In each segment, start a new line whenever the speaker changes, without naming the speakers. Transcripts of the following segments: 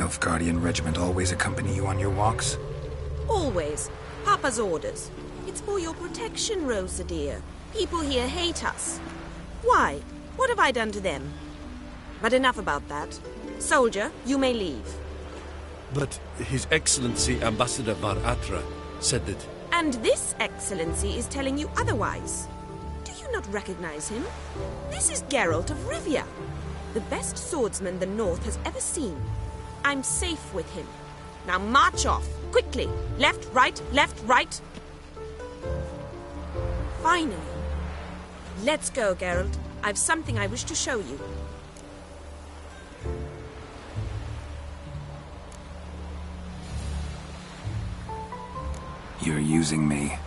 Nilfgaardian regiment always accompany you on your walks?
Always. Papa's orders. It's for your protection, Rosa dear. People here hate us. Why? What have I done to them? But enough about that. Soldier, you may leave.
But His Excellency Ambassador Var Atra said that...
And this Excellency is telling you otherwise. Do you not recognize him? This is Geralt of Rivia, the best swordsman the North has ever seen. I'm safe with him. Now march off, quickly. Left, right, left, right. Finally. Let's go, Geralt. I've something I wish to show you.
You're using me.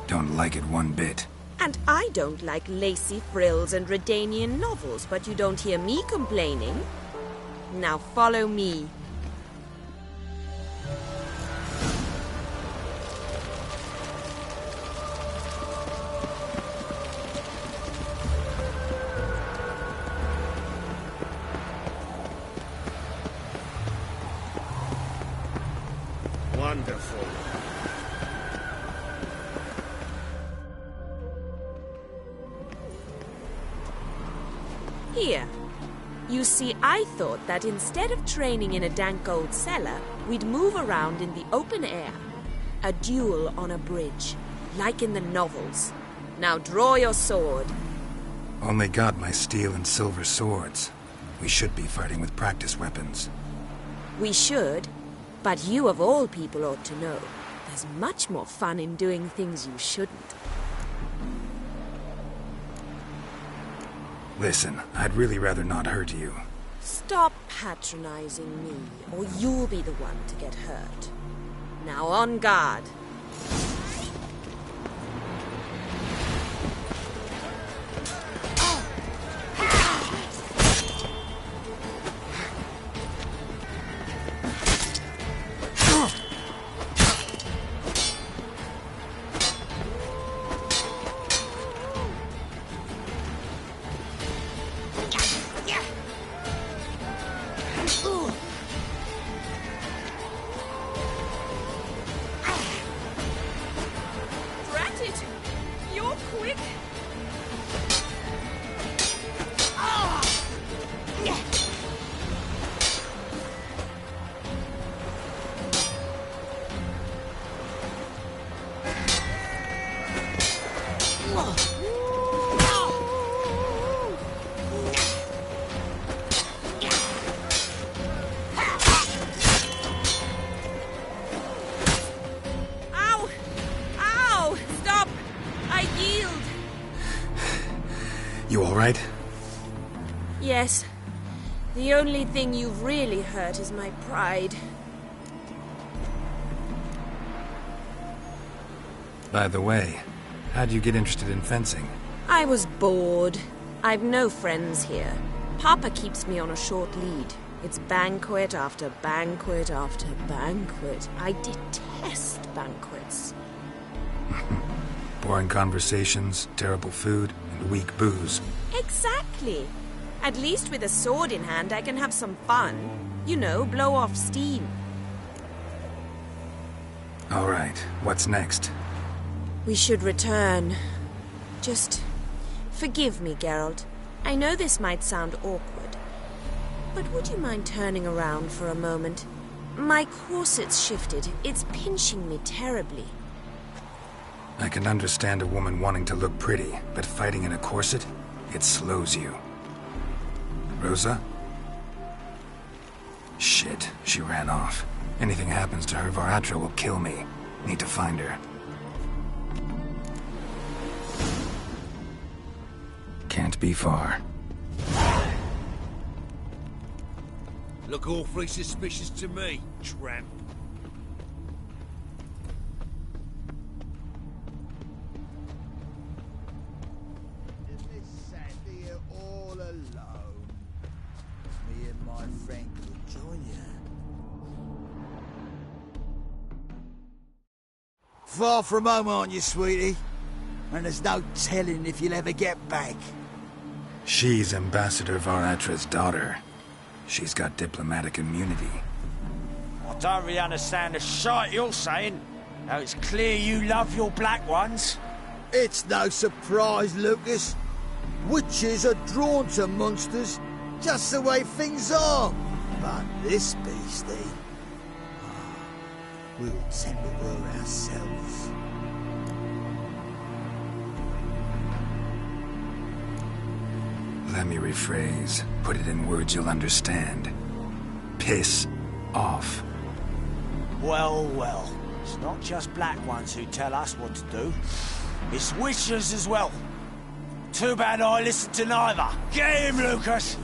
Don't like it one bit.
And I don't like lacy frills and Redanian novels, but you don't hear me complaining. Now follow me.
Wonderful.
Here. You see, I thought that instead of training in a dank old cellar, we'd move around in the open air. A duel on a bridge, like in the novels. Now draw your sword.
Only got my steel and silver swords. We should be fighting with practice weapons.
We should, but you of all people ought to know. There's much more fun in doing things you shouldn't.
Listen, I'd really rather not hurt you.
Stop patronizing me, or you'll be the one to get hurt. Now on guard.
You all right?
Yes. The only thing you've really hurt is my pride.
By the way, how'd you get interested in fencing?
I was bored. I've no friends here. Papa keeps me on a short lead. It's banquet after banquet after banquet. I detest banquets.
Boring conversations, terrible food, and weak booze.
Exactly. At least with a sword in hand, I can have some fun. You know, blow off steam.
All right, what's next?
We should return. Just forgive me, Geralt. I know this might sound awkward, but would you mind turning around for a moment? My corset's shifted. It's pinching me terribly.
I can understand a woman wanting to look pretty, but fighting in a corset, it slows you. Rosa? Shit, she ran off. Anything happens to her, Var Atra will kill me. Need to find her. Can't be far.
Look awfully suspicious to me, tramp.
All alone. Me and my friend could join you. Far from home, aren't you, sweetie? And there's no telling if you'll ever get back.
She's Ambassador Var Atra's daughter. She's got diplomatic immunity.
Don't really understand the shite you're saying. Now it's clear you love your black ones. It's no surprise, Lucas. Witches are drawn to monsters, just the way things are. But this beastie, we'll tend to her ourselves.
Let me rephrase. Put it in words you'll understand. Piss off.
Well, well. It's not just black ones who tell us what to do. It's witches as well. Too bad I listened to neither. Get him, Lucas!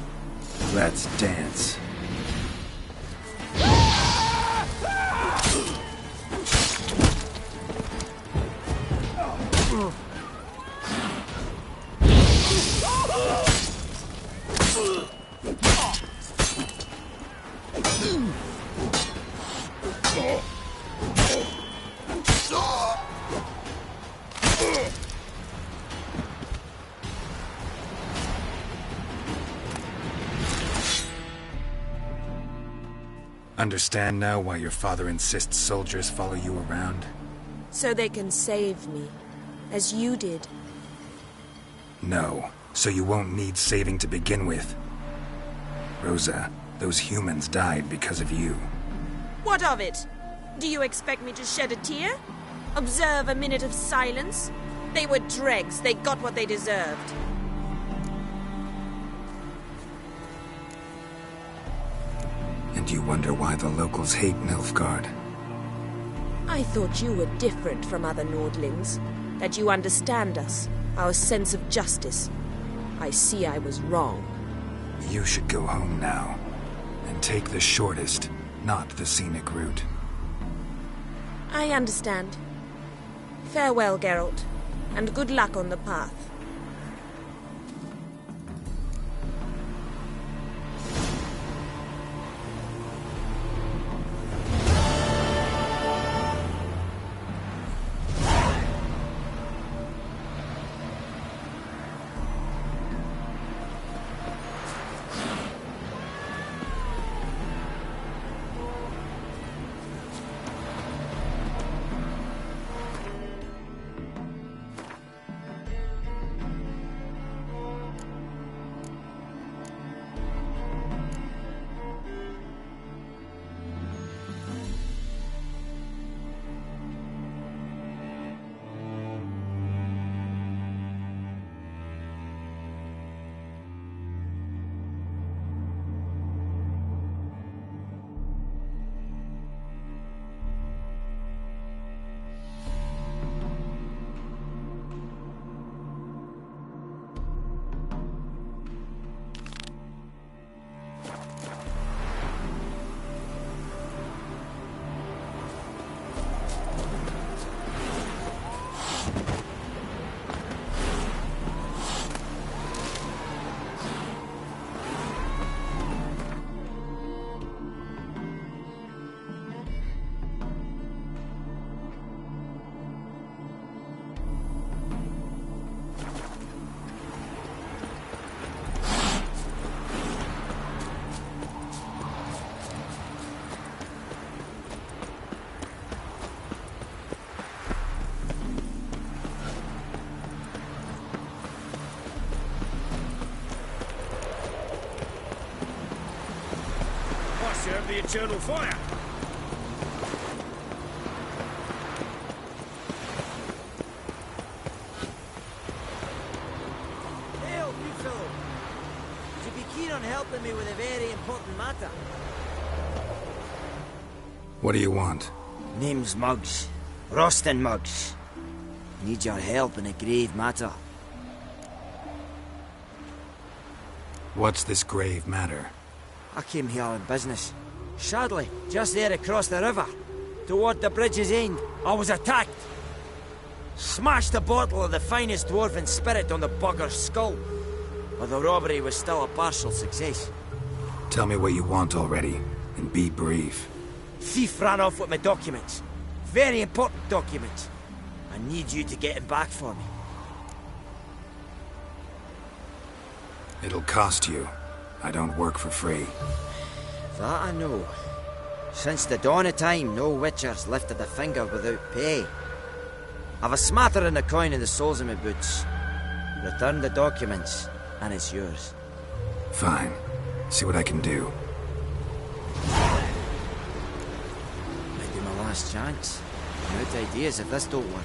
Let's dance. Understand now why your father insists soldiers follow you around?
So they can save me, as you did.
No, so you won't need saving to begin with. Rosa, those humans died because of you.
What of it? Do you expect me to shed a tear? Observe a minute of silence? They were dregs. They got what they deserved.
And you wonder why the locals hate Nilfgaard.
I thought you were different from other Nordlings. That you understand us, our sense of justice. I see I was wrong.
You should go home now. And take the shortest, not the scenic route.
I understand. Farewell, Geralt, and good luck on the path.
Serve the eternal fire.
Hey, old good fellow. Would you be keen on helping me with a very important matter?
What do you want?
Name's Muggs. Rostin Muggs. Need your help in a grave matter.
What's this grave matter?
I came here on business. Sadly, just there across the river, toward the bridge's end, I was attacked. Smashed a bottle of the finest dwarven spirit on the bugger's skull. But the robbery was still a partial success.
Tell me what you want already, and be brief.
Thief ran off with my documents. Very important documents. I need you to get him back for me.
It'll cost you. I don't work for free.
That I know. Since the dawn of time, no Witcher's lifted a finger without pay. I've a smattering of coin in the soles of my boots. Return the documents, and it's yours.
Fine. See what I can do.
Might be my last chance. I'm out of ideas if this don't work.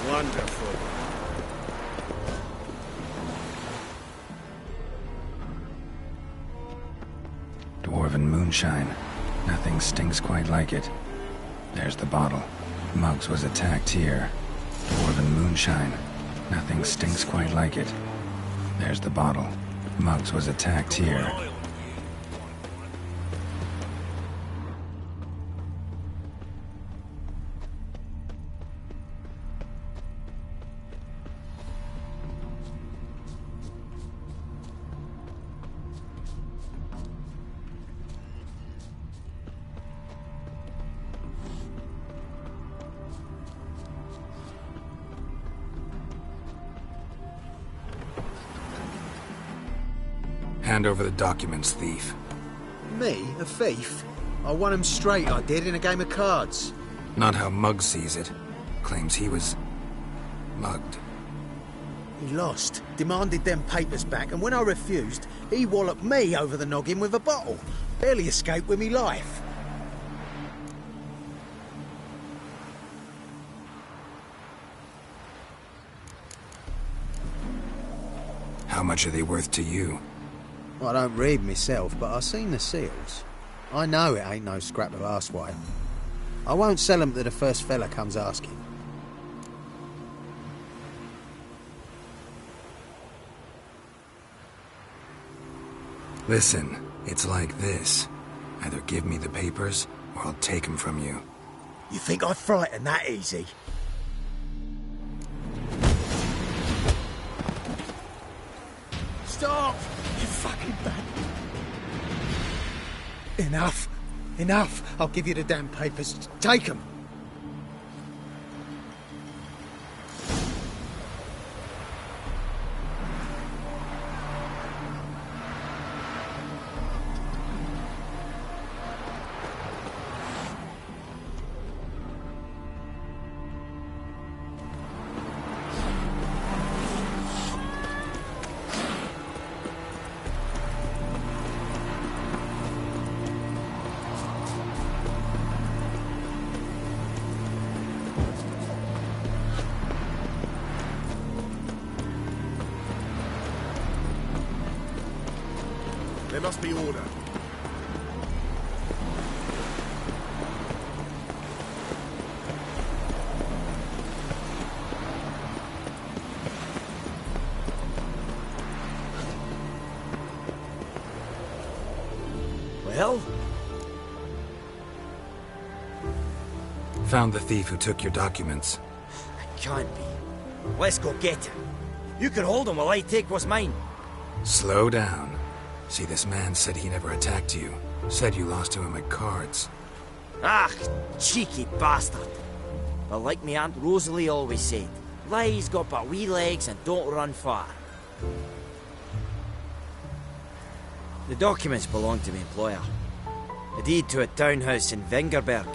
Wonderful.
Dwarven moonshine. Nothing stinks quite like it. There's the bottle. Muggs was attacked here. Dwarven moonshine. Nothing stinks quite like it. There's the bottle. Muggs was attacked here. Hand over the documents, thief.
Me? A thief? I won him straight, I did, in a game of cards.
Not how Muggs sees it. Claims he was mugged.
He lost, demanded them papers back, and when I refused, he walloped me over the noggin with a bottle. Barely escaped with me life.
How much are they worth to you?
I don't read myself, but I've seen the seals. I know it ain't no scrap of arsewhite. I won't sell 'em to the first fella comes asking.
Listen, it's like this. Either give me the papers, or I'll take them from you.
You think I'd frighten that easy? Stop! You fucking bad. Enough. Enough. I'll give you the damn papers. Take them.
There must be order.
Well?
Found the thief who took your documents.
It can't be. Let's go get him. You can hold him while I take what's mine.
Slow down. See, this man said he never attacked you. Said you lost to him at cards.
Ah, cheeky bastard. But like me Aunt Rosalie always said, lies got but wee legs and don't run far. The documents belong to my employer. A deed to a townhouse in Vengerberg.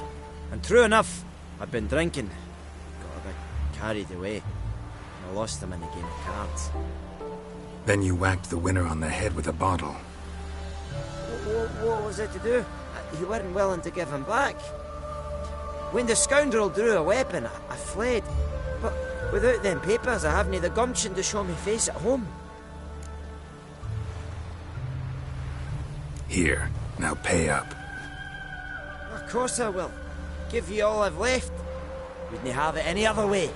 And true enough, I'd been drinking. Got a bit carried away. And I lost them in a game of cards.
Then you whacked the winner on the head with a bottle.
What was it to do? You weren't willing to give him back. When the scoundrel drew a weapon, I fled. But without them papers, I haven't the gumption to show me face at home.
Here, now pay up.
Of course I will. Give you all I've left. Wouldn't have it any other way.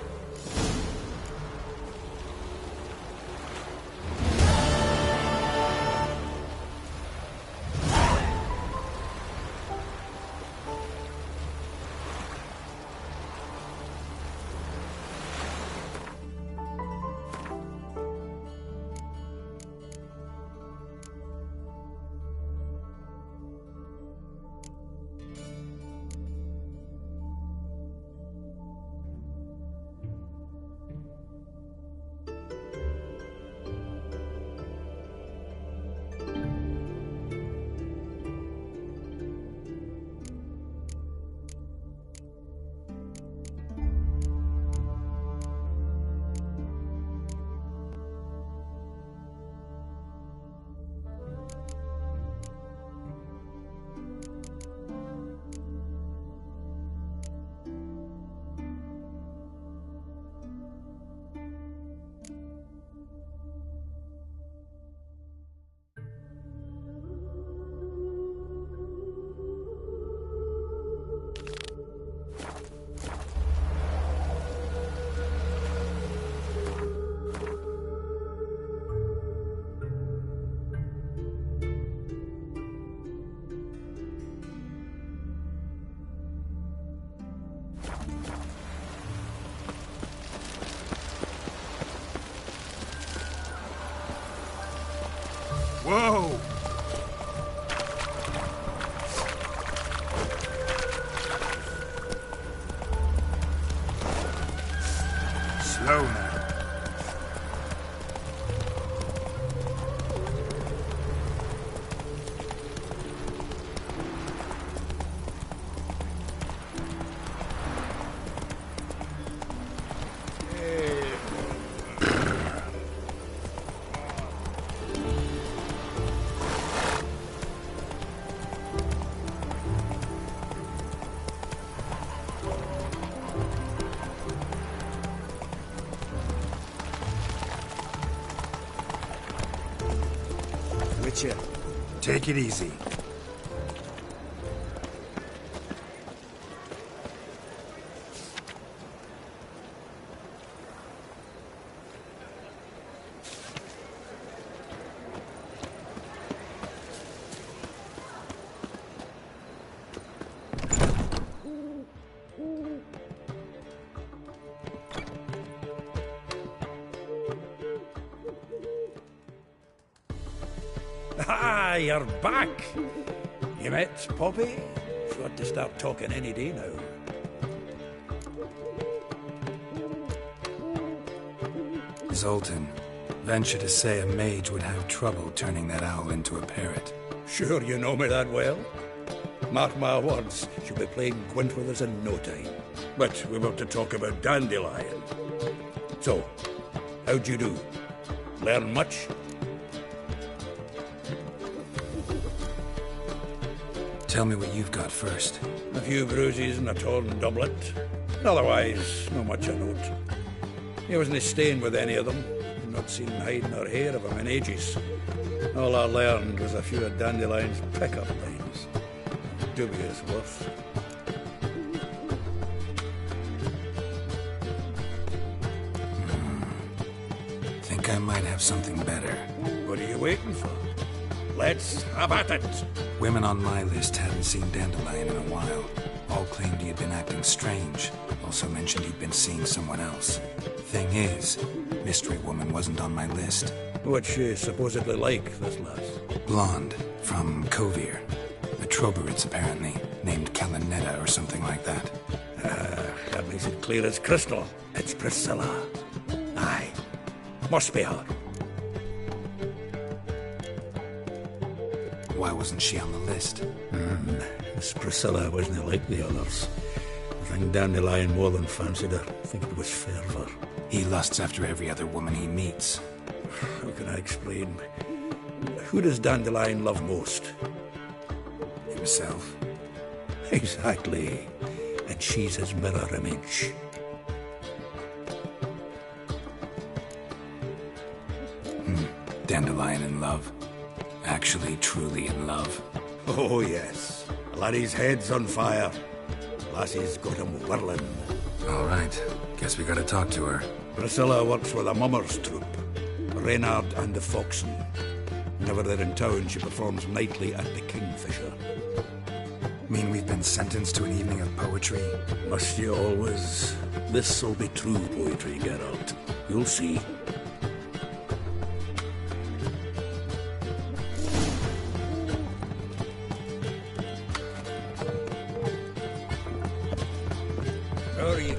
Slow now.
Witcha,
Take it easy.
Ah, you're back. You met Poppy? She ought to start talking any day now.
Zoltan, venture to say a mage would have trouble turning that owl into a parrot.
Sure you know me that well? Mark my words, she'll be playing Gwent with us in no time. But we want to talk about Dandelion. So, how'd you do? Learn much?
Tell me what you've got first.
A few bruises and a torn doublet. Otherwise, not much of note. He wasn't staying with any of them. Not seen hide nor hair of him in ages. All I learned was a few of Dandelion's pick-up lines. Dubious worth.
Think I might have something better.
What are you waiting for? Let's have at it!
Women on my list hadn't seen Dandelion in a while. All claimed he had been acting strange. Also mentioned he'd been seeing someone else. Thing is, Mystery Woman wasn't on my list.
What's she supposedly like, this lass?
Blonde, from Kovir. A Troberits, apparently, named Kalinetta or something like that.
That makes it clear as crystal. It's Priscilla. Aye. Must be her.
Why wasn't she on the list?
This Priscilla wasn't like the others. I think Dandelion more than fancied her. I think it was fervour.
He lusts after every other woman he meets.
How can I explain? Who does Dandelion love most?
Himself.
Exactly. And she's his mirror image.
Dandelion in love. Actually, truly in love.
Oh, yes. Laddie's head's on fire. Lassie's got him whirling.
All right. Guess we gotta talk to her.
Priscilla works with a mummers troupe. Reynard and the Foxen. Whenever they're in town, she performs nightly at the Kingfisher.
Mean we've been sentenced to an evening of poetry?
Must you always? This'll be true poetry, Geralt. You'll see. Hurry.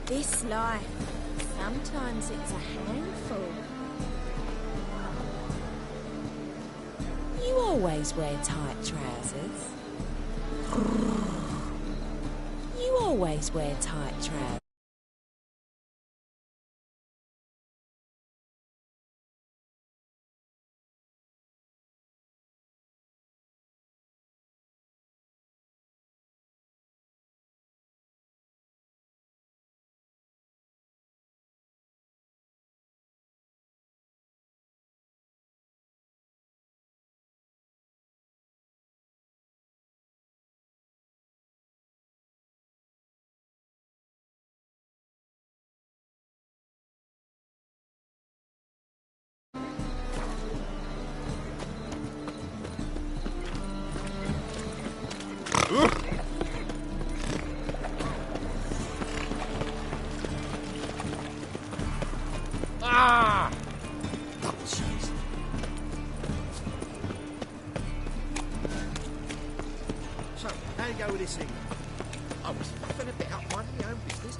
This life, sometimes it's a handful. You always wear tight trousers. You always wear tight trousers.
missing. I was laughing a bit up my own business.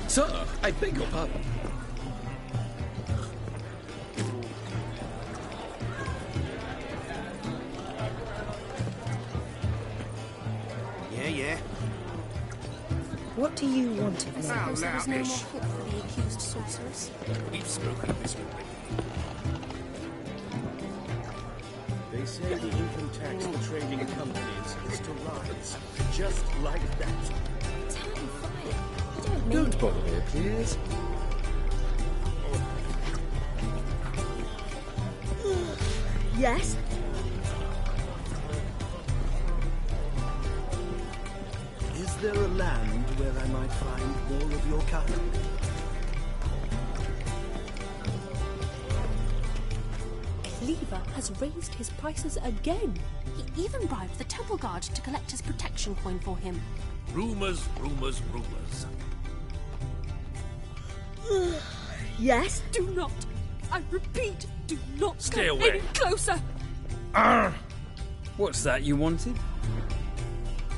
Sir, I beg your pardon.
Yeah.
What do you want of me?
Now,
There was no more
loutish.
hope for the accused sorceress.
We've spoken of this already.
They say the income tax for trading companies is to rise. Just like that.
Turn fire. I don't mean
Don't bother me, please.
Yes?
Is there a land where I might find more of your kind?
Cleaver has raised his prices again. He even bribed the temple guard to collect his protection coin for him.
Rumours, rumours, rumours.
Yes?
Do not, I repeat, do not
Stay
come
away.
any closer.
What's that you wanted?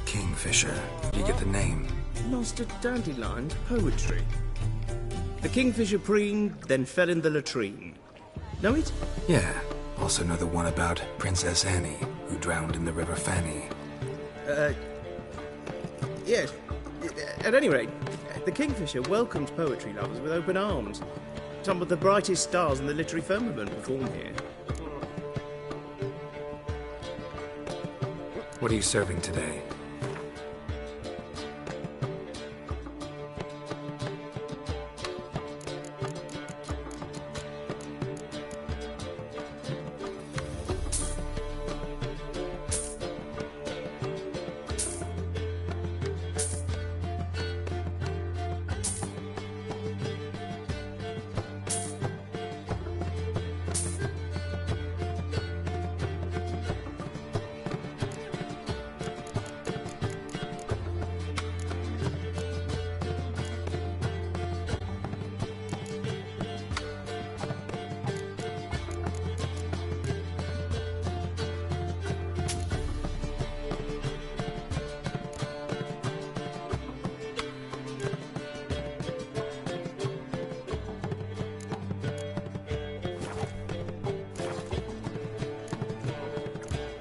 Kingfisher. You get the name.
Master Dandelion's poetry. The kingfisher preened, then fell in the latrine. Know it?
Yeah. Also know the one about Princess Annie, who drowned in the River Fanny.
Yes. At any rate, the kingfisher welcomed poetry lovers with open arms. Some of the brightest stars in the literary firmament perform here.
What are you serving today?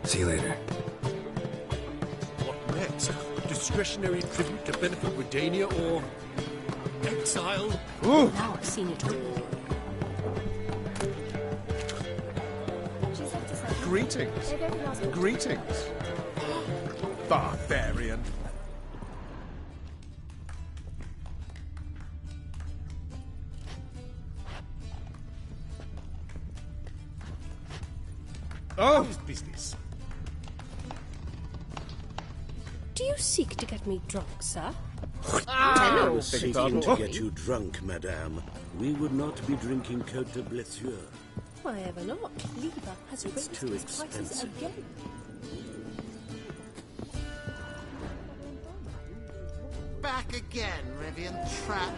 See you later.
What next? Discretionary tribute to benefit Redania or exile?
Now I've seen it all.
Greetings. Greetings. Barbarian.
Oh, business.
Do you seek to get me drunk, sir?
I was seeking to get you drunk, madame. We would not be drinking Côte de Blessure.
Why ever not? Cleaver has
It's
raised
too
his prices
expensive.
again.
Back again, Rivian Trap.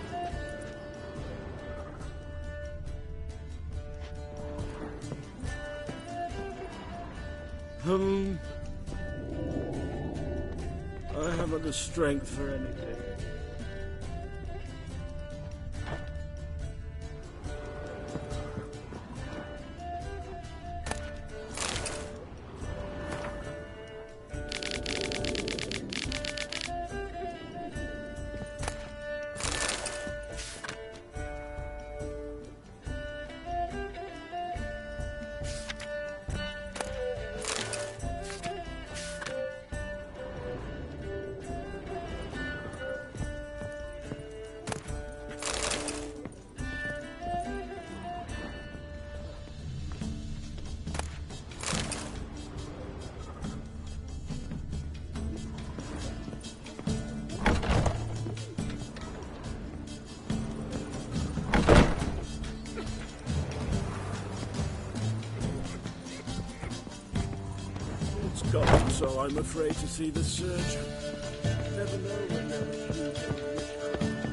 I haven't the strength for anything. It's gone, so I'm afraid to see the surgeon. Never know when they'll accuse him of witchcraft.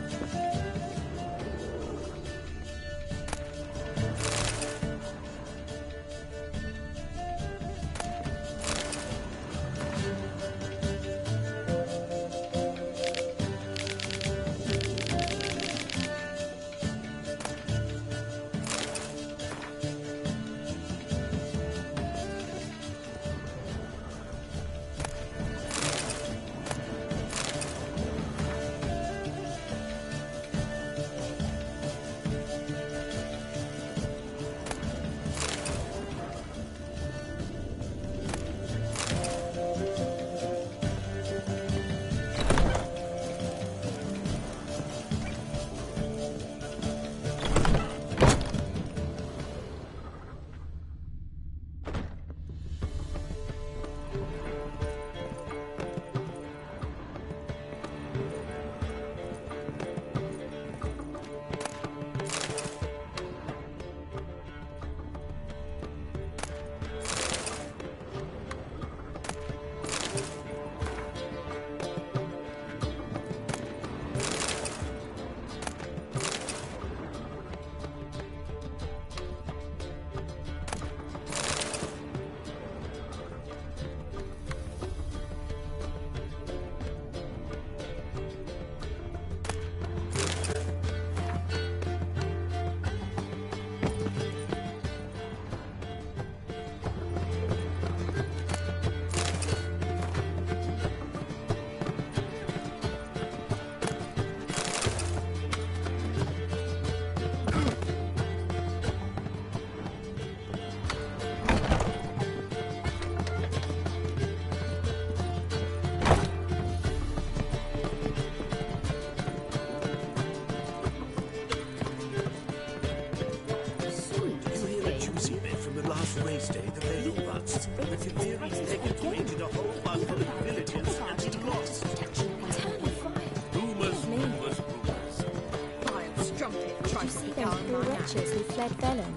Race day, the Vale Butts. The Tiberians evacuated a whole bunch of villages and lost. Rumors.
I'll strumpet tries to
Those poor wretches who fled Velen.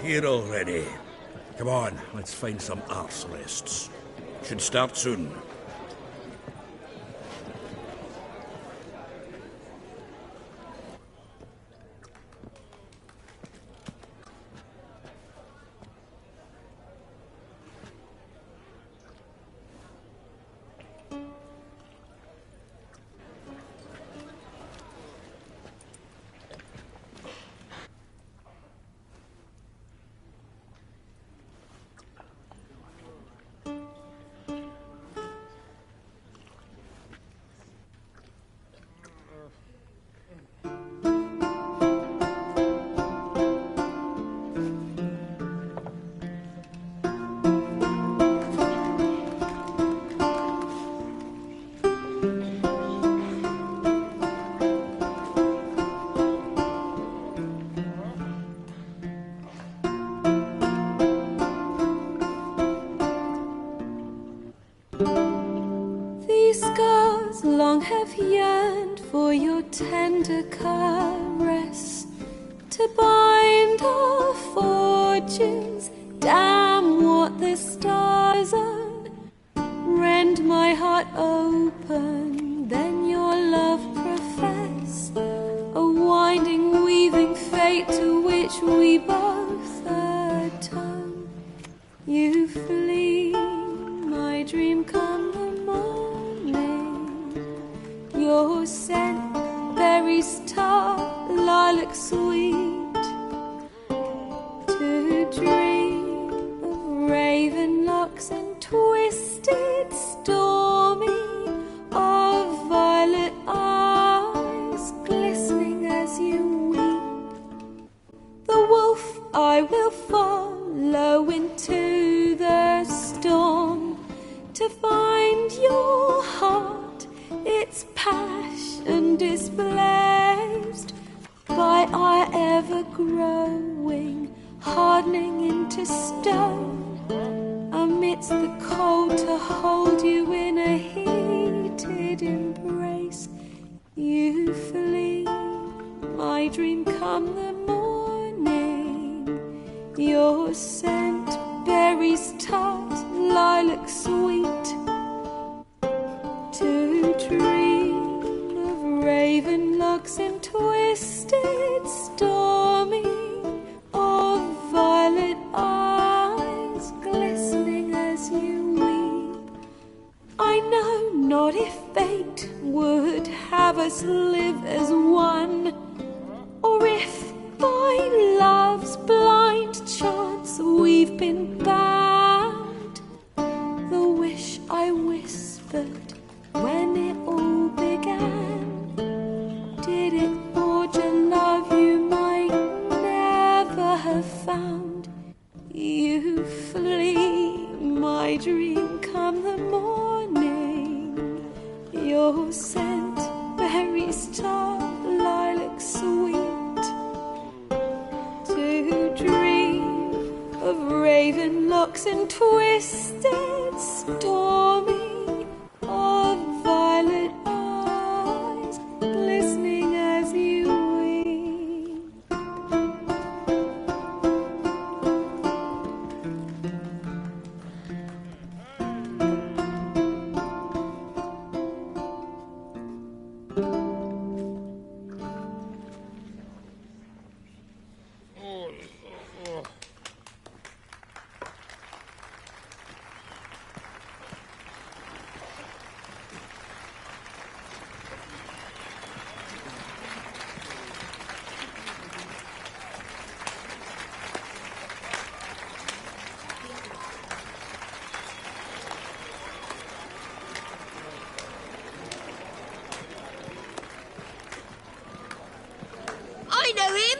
Here already. Come on, let's find some arse rests. Should start soon.
Long have yearned for your tender caress to bind our fortunes. Damn what the stars are. Rend my heart open, then your love profess. A winding, weaving fate to which we both You flee, my dream come the morning. Your scent, berries tart, lilac sweet. To dream of raven locks and twisted stormy, of violet eyes glistening as you weep. The wolf I will follow into the storm to find your heart, its passion displaced by our ever-growing, hardening into stone. Amidst the cold to hold you in a heated embrace, you flee, my dream come the morning. Your scent, berries tart, lilac sweet. To dream of raven locks and twisted stormy, of violet eyes glistening as you weep. I know not if fate would have us live as one, or if by love's blind chance we've been bound. The wish I whispered when it all began, did it forge a love you might never have found? You flee, my dream come the morning. Your scent, berries tart, lilac sweet. To dream of raven locks and twisted stormy, of violet eyes glistening as you weep.
I know him!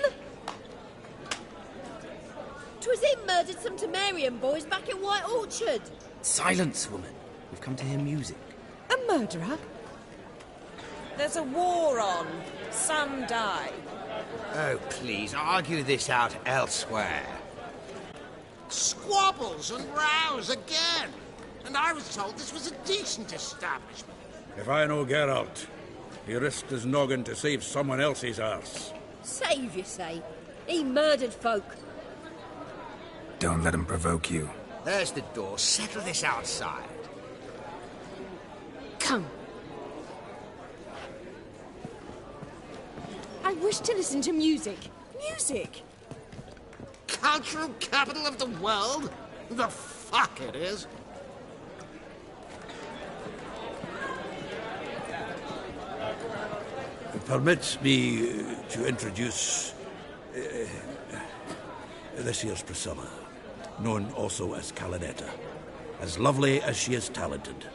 'Twas him murdered some Temerian boys back in White Orchard.
Silence, woman. We've come to hear music.
A murderer? There's a war on. Some die.
Oh, please, argue this out elsewhere.
Squabbles and rows again. And I was told this was a decent establishment.
If I know Geralt, he risked his noggin to save someone else's arse.
Save, you say? He murdered folk.
Don't let him provoke you.
There's the door. Settle this outside.
Come. I wish to listen to music. Music!
Cultural capital of the world? The fuck it is.
Permit me to introduce this here's Priscilla, known also as Calinetta, as lovely as she is talented.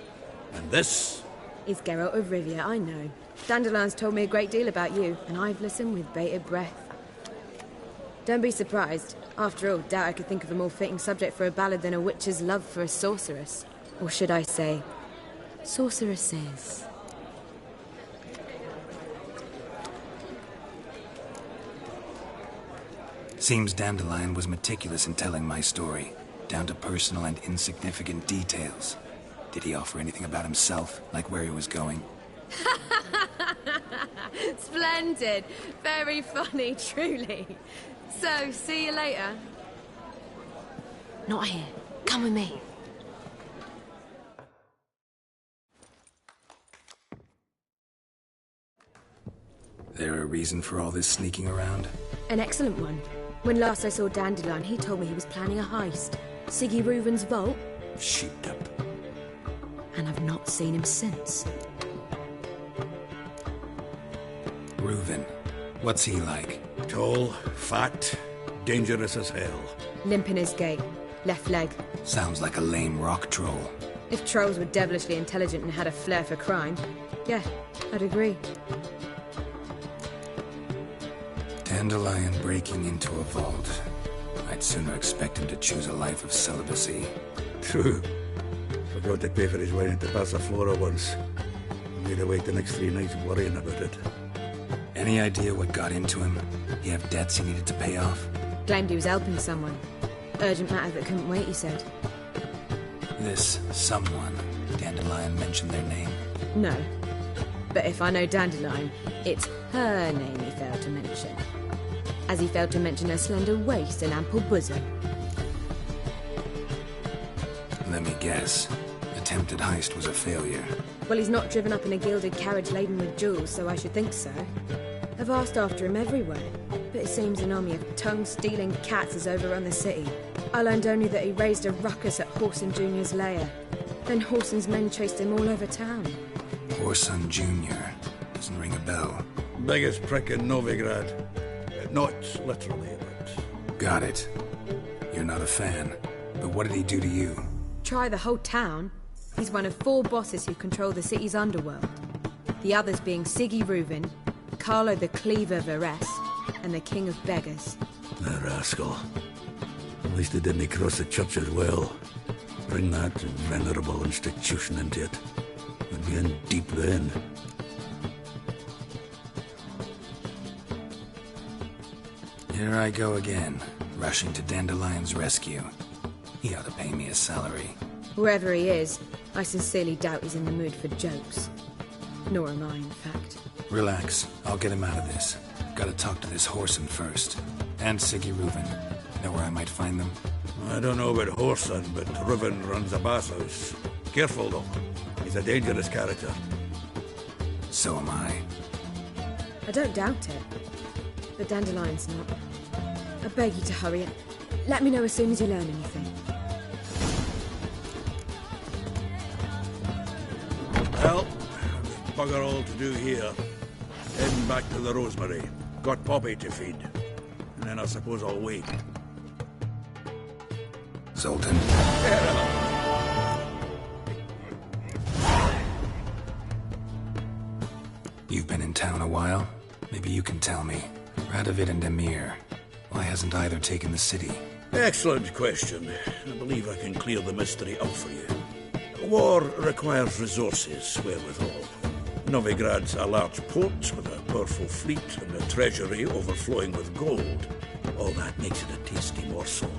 And this
is Geralt of Rivia, I know. Dandelion's told me a great deal about you, and I've listened with bated breath. Don't be surprised. After all, doubt I could think of a more fitting subject for a ballad than a witch's love for a sorceress. Or should I say, sorceresses.
Seems Dandelion was meticulous in telling my story, down to personal and insignificant details. Did he offer anything about himself, like where he was going?
Splendid. Very funny, truly. So, see you later.
Not here. Come with me.
There a reason for all this sneaking around?
An excellent one. When last I saw Dandelion, he told me he was planning a heist. Siggy Reuven's vault?
Sheeped up.
And I've not seen him since.
Reuven. What's he like?
Tall, fat, dangerous as hell.
Limp in his gait. Left leg.
Sounds like a lame rock troll.
If trolls were devilishly intelligent and had a flair for crime, yeah, I'd agree.
Dandelion breaking into a vault. I'd sooner expect him to choose a life of celibacy.
True. Forgot to pay for his wedding to Passaflora once. Made her wait the next 3 nights worrying about it.
Any idea what got into him? He have debts he needed to pay off?
Claimed he was helping someone. Urgent matter that couldn't wait, he said.
This someone, Dandelion mentioned their name?
No. But if I know Dandelion, it's her name he failed to mention. As he failed to mention her slender waist and ample bosom.
Let me guess. Attempted heist was a failure.
Well, he's not driven up in a gilded carriage laden with jewels, so I should think so. I've asked after him everywhere, but it seems an army of tongue-stealing cats has overrun the city. I learned only that he raised a ruckus at Whoreson Jr.'s lair. Then Whoreson's men chased him all over town.
Whoreson Jr. Doesn't ring a bell.
Biggest prick in Novigrad. Not literally, but...
Got it. You're not a fan. But what did he do to you?
Try the whole town. He's one of 4 bosses who control the city's underworld. The others being Siggy Reuven, Carlo the Cleaver Varese, and the King of Beggars.
The rascal. At least he didn't cross the church as well. Bring that venerable institution into it. We'd be in deep then.
Here I go again, rushing to Dandelion's rescue. He ought to pay me a salary.
Whoever he is, I sincerely doubt he's in the mood for jokes. Nor am I, in fact.
Relax. I'll get him out of this. Gotta talk to this Whoreson first. And Siggy Reuven. Know where I might find them?
I don't know about Whoreson, but Reuven runs a bathhouse. Careful, though. He's a dangerous character.
So am I.
I don't doubt it. But Dandelion's not. I beg you to hurry it. Let me know as soon as you learn anything.
Well, bugger all to do here. Heading back to the Rosemary. Got Poppy to feed. And then I suppose I'll wait.
Zoltan. You've been in town a while? Maybe you can tell me. Radovid and Emir. Why hasn't either taken the city?
Excellent question. I believe I can clear the mystery up for you. War requires resources, wherewithal. Novigrad's a large port with a powerful fleet and a treasury overflowing with gold. All that makes it a tasty morsel.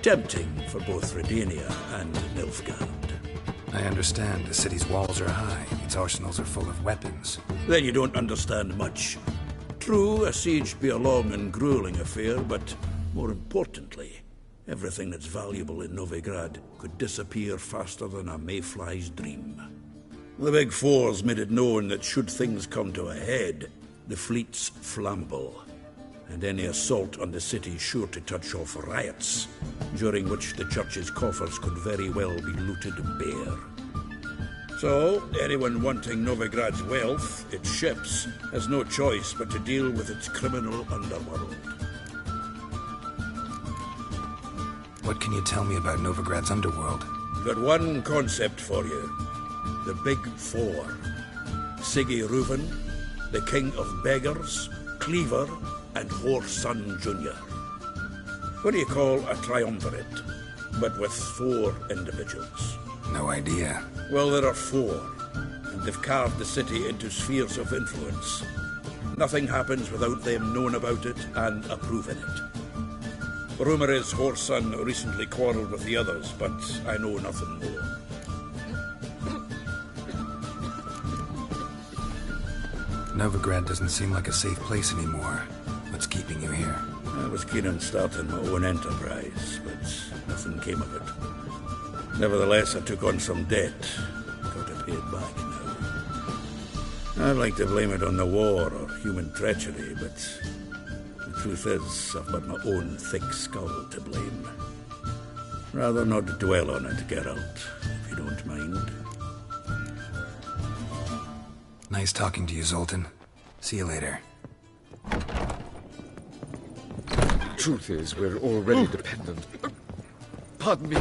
Tempting for both Redania and Nilfgaard.
I understand. The city's walls are high. Its arsenals are full of weapons.
Then you don't understand much. True, a siege be a long and grueling affair, but more importantly, everything that's valuable in Novigrad could disappear faster than a mayfly's dream. The Big Four's made it known that should things come to a head, the fleet's flammable, and any assault on the city's sure to touch off riots, during which the church's coffers could very well be looted bare. So, anyone wanting Novigrad's wealth, its ships, has no choice but to deal with its criminal underworld.
What can you tell me about Novigrad's underworld?
Got one concept for you. The Big Four. Siggy Reuven, the King of Beggars, Cleaver, and Whoreson Jr. What do you call a triumvirate, but with 4 individuals?
No idea.
Well, there are 4, and they've carved the city into spheres of influence. Nothing happens without them knowing about it and approving it. Rumour is Whoreson recently quarrelled with the others, but I know nothing more.
Novigrad doesn't seem like a safe place anymore. What's keeping you here?
I was keen on starting my own enterprise, but nothing came of it. Nevertheless, I took on some debt. Got to pay it back now. I'd like to blame it on the war or human treachery, but the truth is, I've got my own thick skull to blame. rather not dwell on it, Geralt, if you don't mind.
Nice talking to you, Zoltan. See you later.
Truth is, we're already dependent. Pardon me.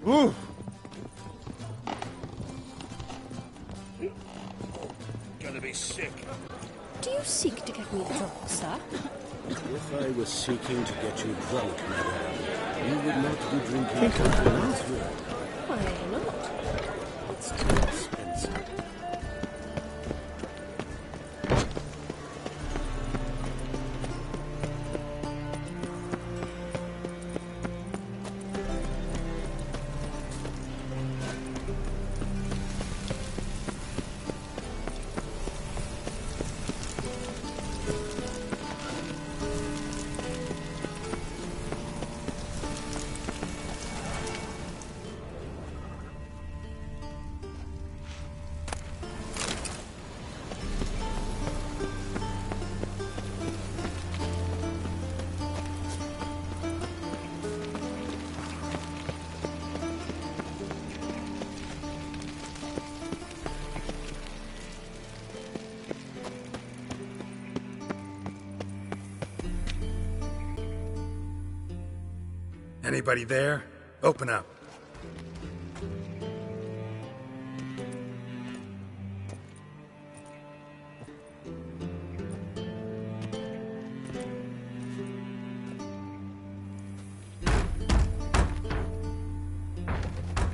Ooh.
Gonna be sick.
Do you seek to get me drunk, sir?
If I was seeking to get you drunk, madame, you would not be drinking something.
Why not?
It's too expensive.
Anybody there? Open up.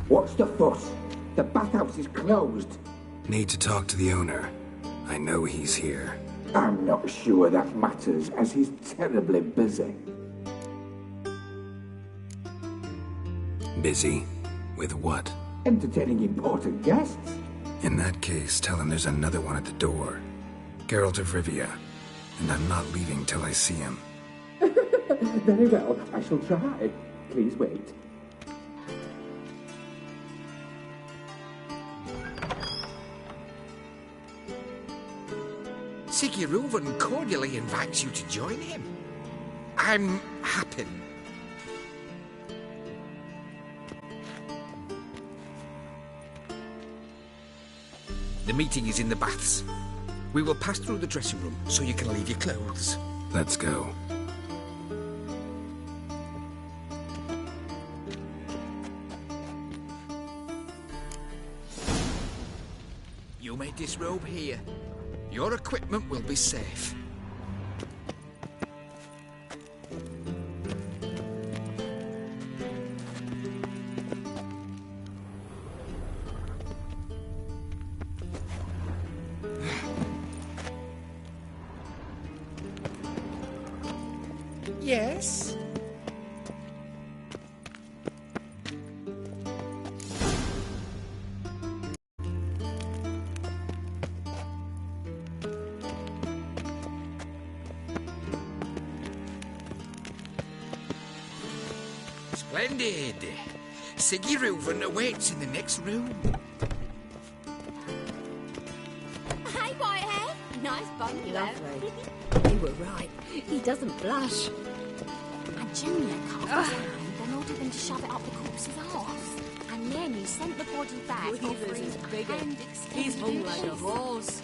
What's the fuss? The bathhouse is closed.
Need to talk to the owner. I know he's here.
I'm not sure that matters, as he's terribly busy.
Busy? With what?
Entertaining important guests.
In that case, tell him there's another one at the door. Geralt of Rivia. And I'm not leaving till I see him.
Very well, I shall try. Please wait.
Siguruvin cordially invites you to join him. I'm happy. The meeting is in the baths. We will pass through the dressing room so you can leave your clothes.
Let's go.
You may disrobe here. Your equipment will be safe. Yes? Splendid. Siguruvin awaits in the next room.
Hey, Whitehead. Nice bun you have.
Lovely. You were right. He doesn't blush.
And Junior cut off his hand and ordered them to shove it up the corpse's arse. And then he sent the body back offering his hand
He's hung like a horse.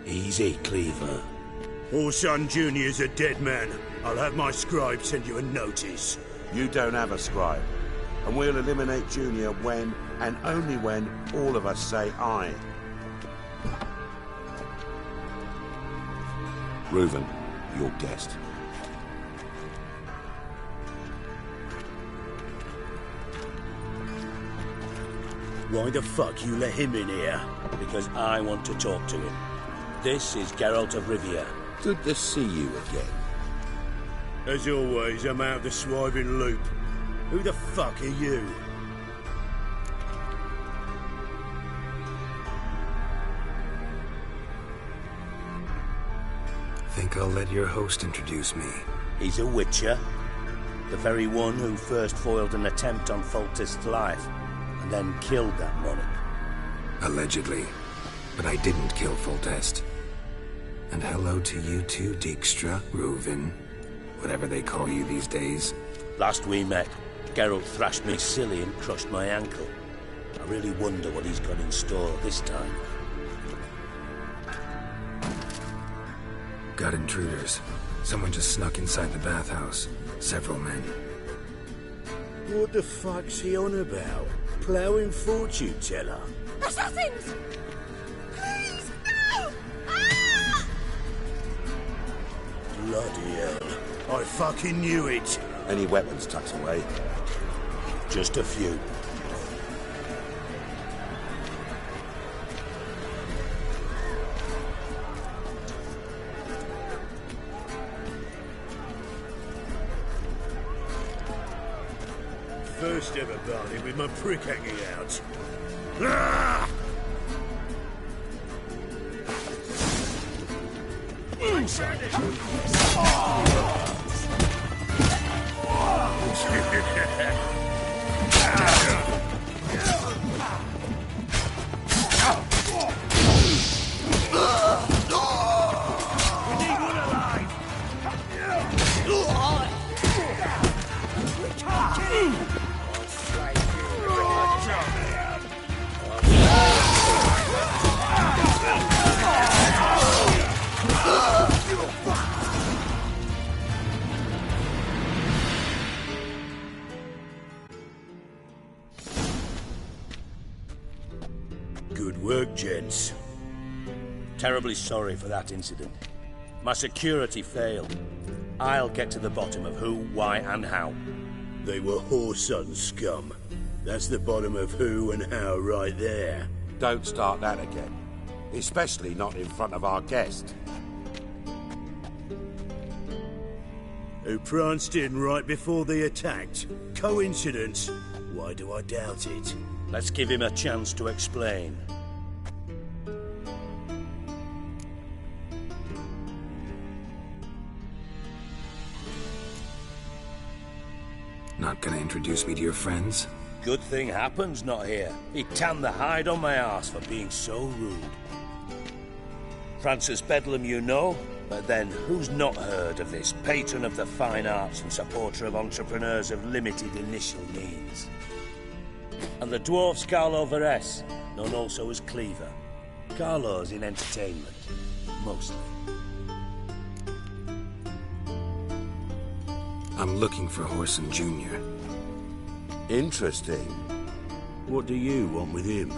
Easy, Cleaver.
Orson Jr.'s a dead man. I'll have my scribe send you a notice.
You don't have a scribe. And we'll eliminate Junior when, and only when, all of us say aye. Reuven, your guest.
Why the fuck you let him in here? Because I want to talk to him. This is Geralt of Rivia.
Good to see you again.
As always, I'm out of the swiving loop. Who the fuck are you?
Think I'll let your host introduce me.
He's a Witcher. The very one who first foiled an attempt on Foltest's life. and then killed that monarch.
Allegedly. But I didn't kill Foltest. And hello to you too, Dijkstra, Reuven, whatever they call you these days.
Last we met, Geralt thrashed me silly and crushed my ankle. I really wonder what he's got in store this time.
Got intruders. Someone just snuck inside the bathhouse. Several men.
What the fuck's he on about? Ploughing fortune teller?
Assassins! Please, no! Ah!
Bloody hell. I fucking knew it.
Any weapons tucked away?
Just a few.
First ever barney with my prick hanging out. Ah! Good work, gents.
Terribly sorry for that incident. My security failed. I'll get to the bottom of who, why, and how.
They were whoreson scum. That's the bottom of who and how right there.
Don't start that again. Especially not in front of our guest.
Who pranced in right before they attacked. Coincidence? Why do I doubt it?
Let's give him a chance to explain.
Not gonna introduce me to your friends?
Good thing Happen's not here. He tanned the hide on my arse for being so rude. Francis Bedlam you know, but then who's not heard of this patron of the fine arts and supporter of entrepreneurs of limited initial means? And the dwarf Carlo Veres, known also as Cleaver. Carlo's in entertainment, mostly.
I'm looking for Whoreson Jr.
Interesting. What do you want with him?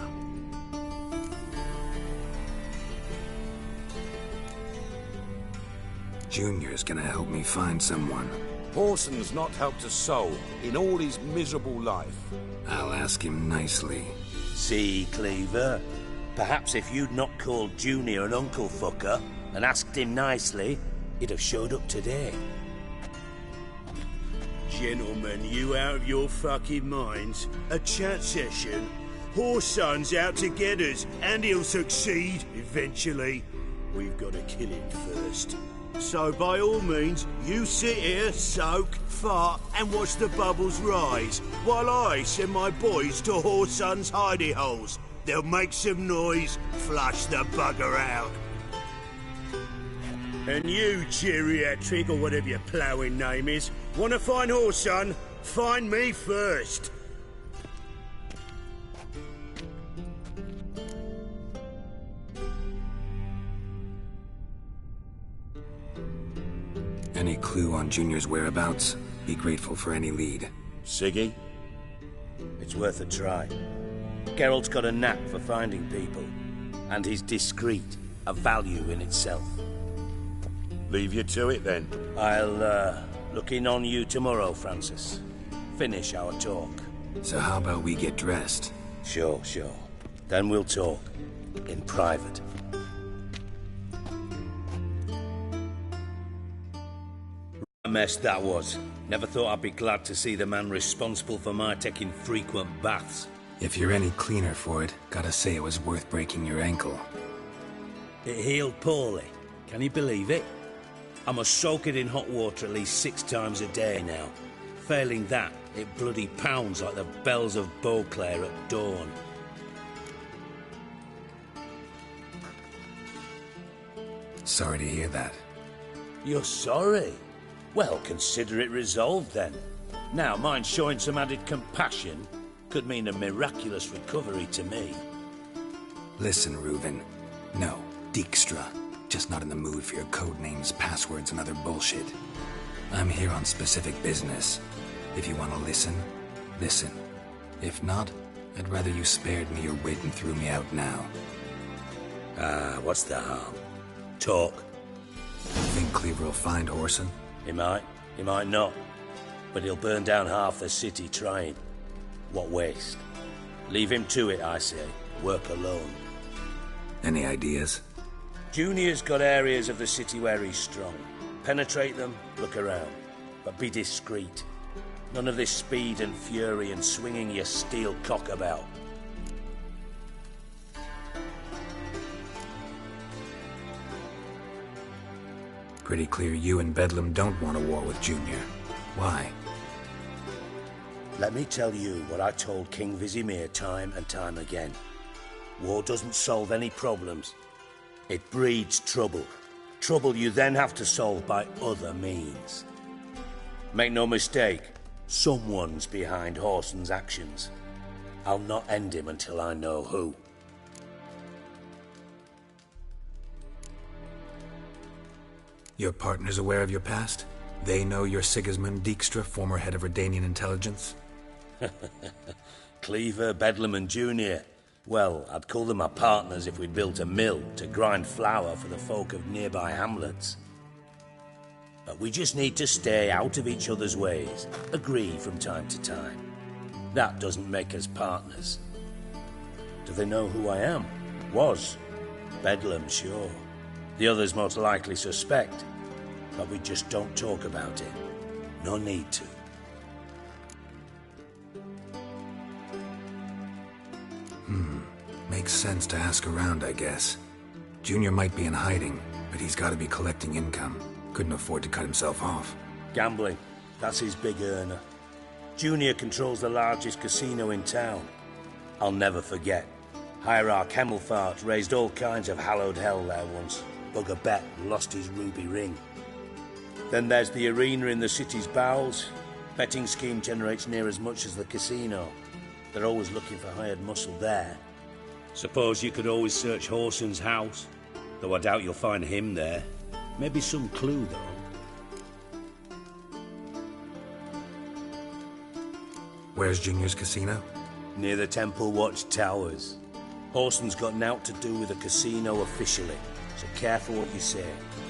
Junior's gonna help me find someone.
Whoreson's not helped a soul in all his miserable life.
I'll ask him nicely.
See, Cleaver? Perhaps if you'd not called Junior an uncle fucker and asked him nicely, he'd have showed up today.
Gentlemen, you out of your fucking minds? A chat session? Whoreson's out to get us, and he'll succeed, eventually. We've got to kill him first. So by all means, you sit here, soak, fart, and watch the bubbles rise, while I send my boys to Whoreson's hidey holes. They'll make some noise, flush the bugger out. And you, geriatric, or whatever your ploughing name is, want to find Whoreson? Find me first.
Any clue on Junior's whereabouts? Be grateful for any lead.
Siggy? It's worth a try. Geralt's got a knack for finding people. And he's discreet, a value in itself.
Leave you to it, then.
I'll, look in on you tomorrow, Francis. Finish our talk.
So how about we get dressed?
Sure. Then we'll talk. In private. A mess that was. Never thought I'd be glad to see the man responsible for my taking frequent baths.
If you're any cleaner for it, gotta say it was worth breaking your ankle.
It healed poorly. Can you believe it? I must soak it in hot water at least 6 times a day now.
Failing that, it bloody pounds like the bells of Beauclair at dawn.
Sorry to hear that.
You're sorry? Well, consider it resolved then. Now, mind showing some added compassion could mean a miraculous recovery to me.
Listen, Reuven. No, Dijkstra. Just not in the mood for your code names, passwords, and other bullshit. I'm here on specific business. If you want to listen, listen. If not, I'd rather you spared me your wit and threw me out now.
What's the harm? Talk.
Think Cleaver will find Whoreson?
He might not. But he'll burn down half the city trying. What waste? Leave him to it, I say. Work alone.
Any ideas?
Junior's got areas of the city where he's strong. Penetrate them, look around. But be discreet. None of this speed and fury and swinging your steel cock about.
Pretty clear you and Bedlam don't want a war with Junior. Why?
Let me tell you what I told King Vizimir time and time again. War doesn't solve any problems. It breeds trouble. Trouble you then have to solve by other means. Make no mistake, someone's behind Whoreson's actions. I'll not end him until I know who.
Your partner's aware of your past? They know you're Sigismund Dijkstra, former head of Redanian intelligence?
Cleaver, Bedlam and Junior. Well, I'd call them my partners if we'd built a mill to grind flour for the folk of nearby hamlets. But we just need to stay out of each other's ways, agree from time to time. That doesn't make us partners. Do they know who I am? Was. Bedlam, sure. The others most likely suspect, but we just don't talk about it. No need to.
Makes sense to ask around, I guess. Junior might be in hiding, but he's got to be collecting income. Couldn't afford to cut himself off.
Gambling. That's his big earner. Junior controls the largest casino in town. I'll never forget. Hierarch Hemmelfart raised all kinds of hallowed hell there once. Bugger bet lost his ruby ring. Then there's the arena in the city's bowels. Betting scheme generates near as much as the casino. They're always looking for hired muscle there. Suppose you could always search Whoreson's house, though I doubt you'll find him there. Maybe some clue, though.
Where's Junior's casino?
Near the Temple Watch Towers. Whoreson's got nought to do with the casino officially, so careful what you say.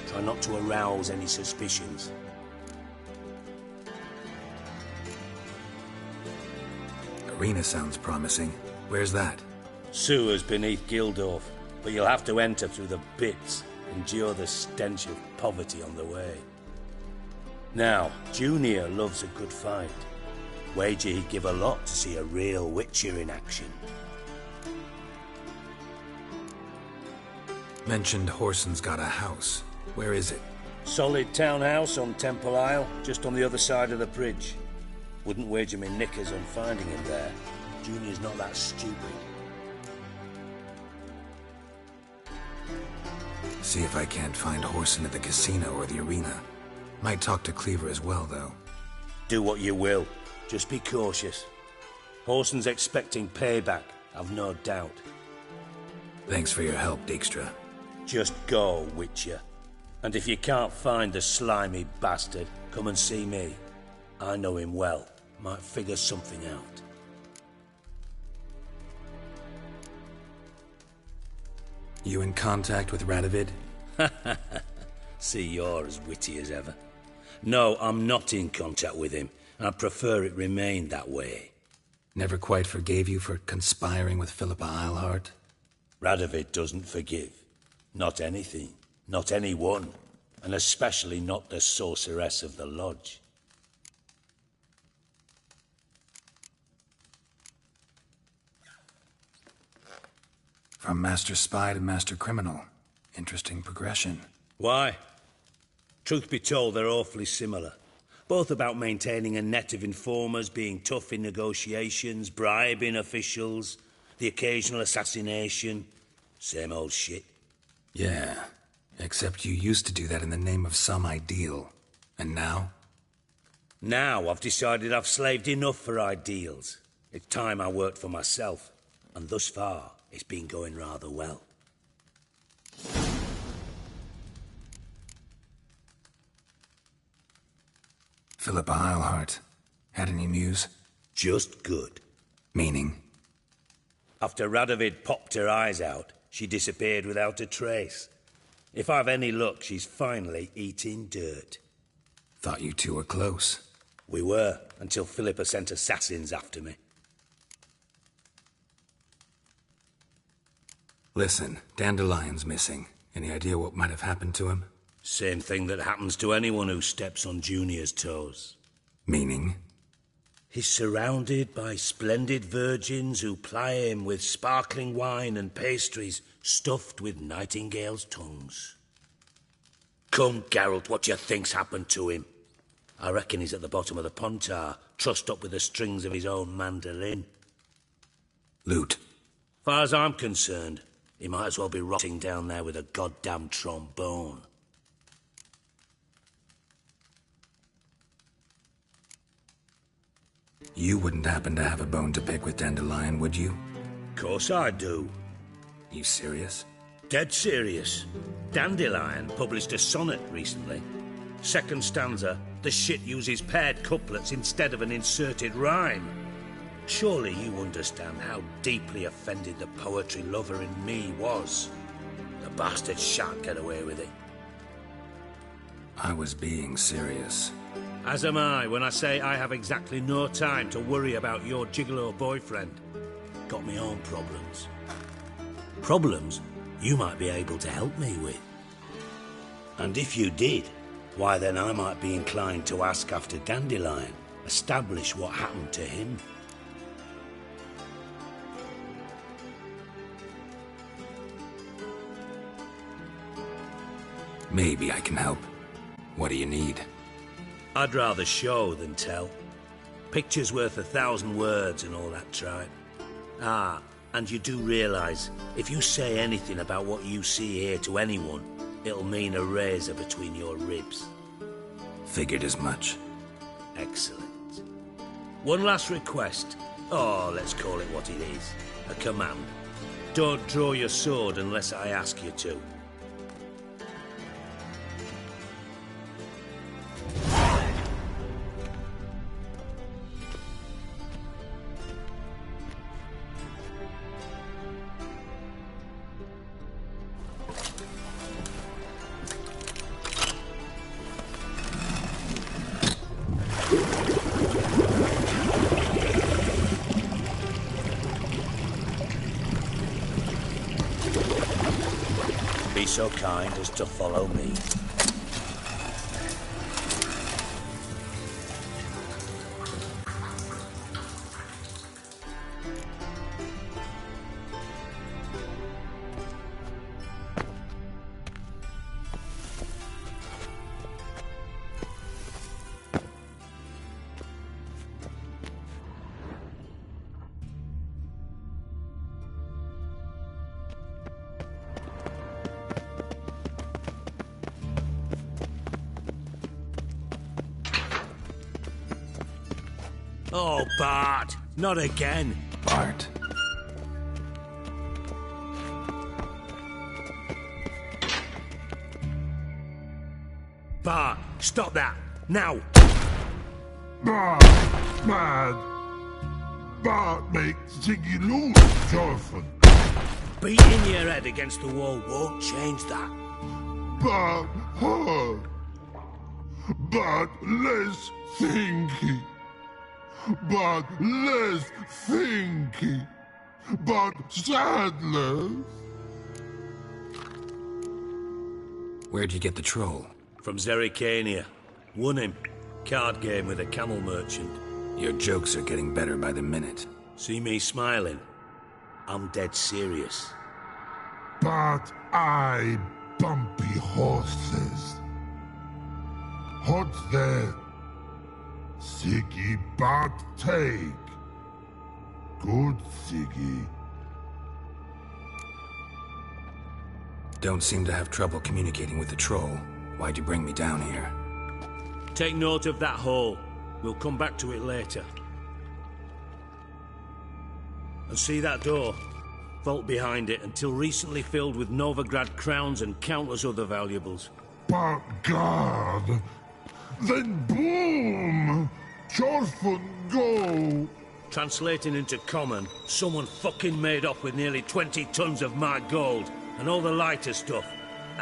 Try not to arouse any suspicions.
Arena sounds promising. Where's that?
Sewers beneath Gildorf, but you'll have to enter through the bits, endure the stench of poverty on the way. Now, Junior loves a good fight. Wager he'd give a lot to see a real Witcher in action.
Mentioned Whoreson's got a house. Where is it?
Solid townhouse on Temple Isle, just on the other side of the bridge. Wouldn't wager me knickers on finding him there. Junior's not that stupid.
See if I can't find Whoreson at the casino or the arena. Might talk to Cleaver as well, though.
Do what you will. Just be cautious. Whoreson's expecting payback, I've no doubt.
Thanks for your help, Dijkstra.
Just go, Witcher. And if you can't find the slimy bastard, come and see me. I know him well. Might figure something out.
You in contact with Radovid?
See, you're as witty as ever. No, I'm not in contact with him. I prefer it remained that way.
Never quite forgave you for conspiring with Philippa Eilhart?
Radovid doesn't forgive. Not anything. Not anyone. And especially not the sorceress of the lodge.
From Master Spy to Master Criminal. Interesting progression.
Why? Truth be told, they're awfully similar. Both about maintaining a net of informers, being tough in negotiations, bribing officials, the occasional assassination. Same old shit.
Yeah, except you used to do that in the name of some ideal. And now?
Now I've decided I've slaved enough for ideals. It's time I worked for myself. And thus far, it's been going rather well.
Philippa Eilhart. Had any news?
Just good.
Meaning?
After Radovid popped her eyes out, she disappeared without a trace. If I've any luck, she's finally eating dirt.
Thought you two were close.
We were, until Philippa sent assassins after me.
Listen, Dandelion's missing. Any idea what might have happened to him?
Same thing that happens to anyone who steps on Junior's toes.
Meaning?
He's surrounded by splendid virgins who ply him with sparkling wine and pastries stuffed with nightingales' tongues. Come, Geralt, what do you think's happened to him? I reckon he's at the bottom of the Pontar, trussed up with the strings of his own mandolin.
Loot.
Far as I'm concerned, he might as well be rotting down there with a goddamn trombone.
You wouldn't happen to have a bone to pick with Dandelion, would you?
Course I do.
You serious?
Dead serious. Dandelion published a sonnet recently. Second stanza, the shit uses paired couplets instead of an inserted rhyme. Surely you understand how deeply offended the poetry lover in me was. The bastard shan't get away with it.
I was being serious.
As am I when I say I have exactly no time to worry about your gigolo boyfriend. Got me own problems. Problems you might be able to help me with. And if you did, why then I might be inclined to ask after Dandelion, establish what happened to him.
Maybe I can help. What do you need?
I'd rather show than tell. Picture's worth 1,000 words and all that tripe. Ah, and you do realise, if you say anything about what you see here to anyone, it'll mean a razor between your ribs.
Figured as much.
Excellent. One last request. Oh, let's call it what it is. A command. Don't draw your sword unless I ask you to. Be so kind as to follow me. Oh, Bart! Not again!
Bart.
Bart, stop that! Now!
Bart, mad. Bart makes Ziggy lose, Jonathan.
Beating your head against the wall won't change that.
Bart hard. Bart less thinky. But less thinky, but sadness.
Where'd you get the troll?
From Zerrikania. Won him. Card game with a camel merchant.
Your jokes are getting better by the minute.
See me smiling? I'm dead serious.
But I bumpy horses. What's there? Siggy but take. Good Siggy.
Don't seem to have trouble communicating with the troll. Why'd you bring me down here?
Take note of that hole. We'll come back to it later. And see that door? Vault behind it, until recently filled with Novigrad crowns and countless other valuables.
But God! Then boom! Chorfun go!
Translating into common, someone fucking made off with nearly 20 tons of my gold, and all the lighter stuff.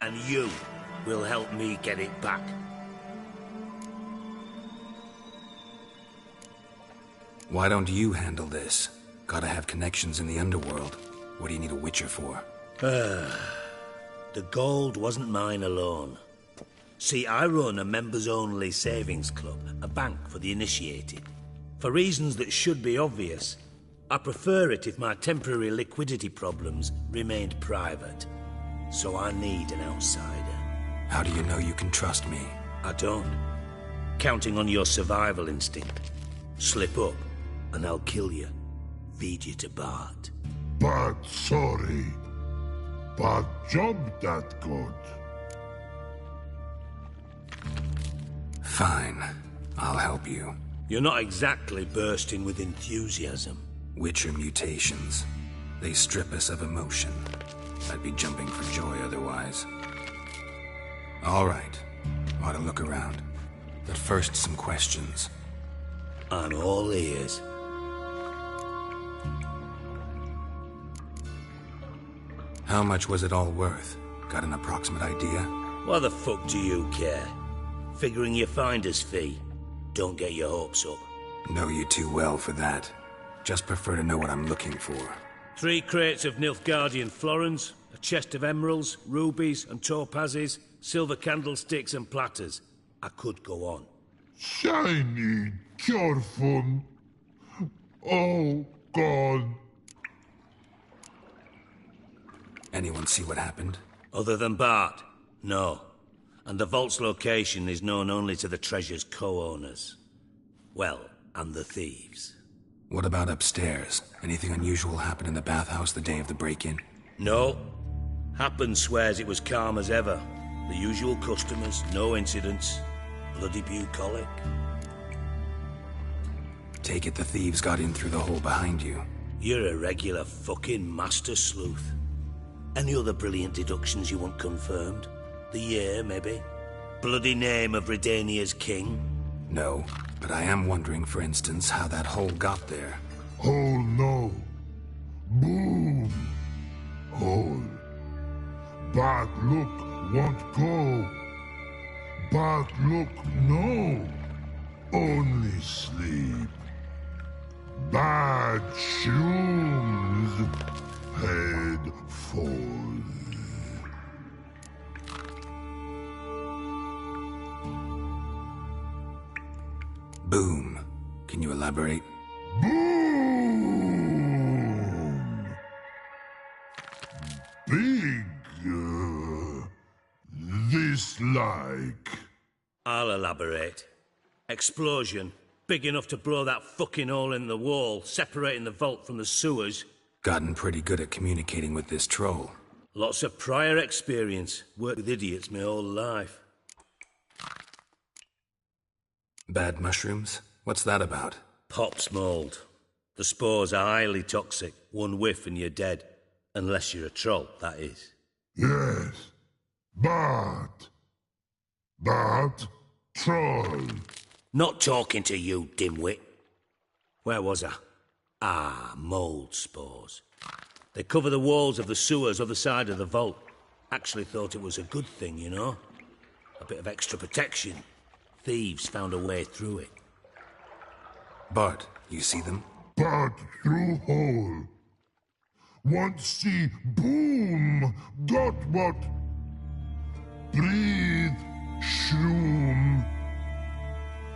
And you will help me get it back.
Why don't you handle this? Gotta have connections in the underworld. What do you need a Witcher for?
The gold wasn't mine alone. See, I run a members-only savings club, a bank for the initiated. For reasons that should be obvious, I prefer it if my temporary liquidity problems remained private. So I need an outsider.
How do you know you can trust me?
I don't. Counting on your survival instinct. Slip up, and I'll kill you. Feed you to Bart.
But sorry. But job that good.
Fine. I'll help you.
You're not exactly bursting with enthusiasm.
Witcher mutations. They strip us of emotion. I'd be jumping for joy otherwise. All right. Ought to look around. But first, some questions.
I'm all ears.
How much was it all worth? Got an approximate idea?
Why the fuck do you care? Figuring your finder's fee. Don't get your hopes up.
Know you too well for that. Just prefer to know what I'm looking for.
3 crates of Nilfgaardian florins, a chest of emeralds, rubies and topazes, silver candlesticks and platters. I could go on.
Shiny Chorfun. Oh, God.
Anyone see what happened?
Other than Bart? No. And the vault's location is known only to the treasure's co-owners. Well, and the thieves.
What about upstairs? Anything unusual happen in the bathhouse the day of the break-in?
No. Happen swears it was calm as ever. The usual customers, no incidents. Bloody bucolic.
Take it the thieves got in through the hole behind you.
You're a regular fucking master sleuth. Any other brilliant deductions you want confirmed? The year, maybe? Bloody name of Redania's king?
No, but I am wondering, for instance, how that hole got there.
Hole no. Boom. Hole. But look, won't go. But look, no. Only sleep. Bad shoes. Head falls.
Boom. Can you elaborate?
Boom! Big. This like.
I'll elaborate. Explosion. Big enough to blow that fucking hole in the wall, separating the vault from the sewers.
Gotten pretty good at communicating with this troll.
Lots of prior experience. Worked with idiots my whole life.
Bad mushrooms? What's that about?
Pops mold. The spores are highly toxic. One whiff and you're dead. Unless you're a troll, that is.
Yes. But troll.
Not talking to you, dimwit. Where was I? Ah, mold spores. They cover the walls of the sewers other side of the vault. Actually thought it was a good thing, you know? A bit of extra protection. Thieves found a way through it.
Bart, you see them?
But through hole. Want see boom. Got what? Breathe. Shroom.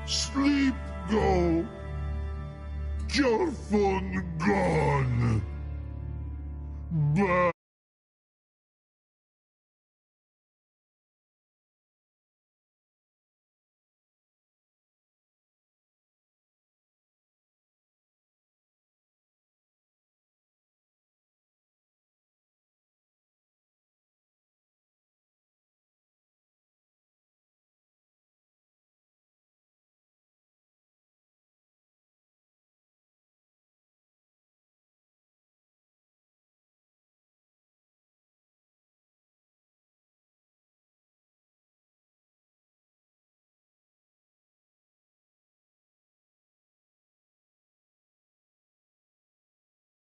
Sleep go. Your phone gone. But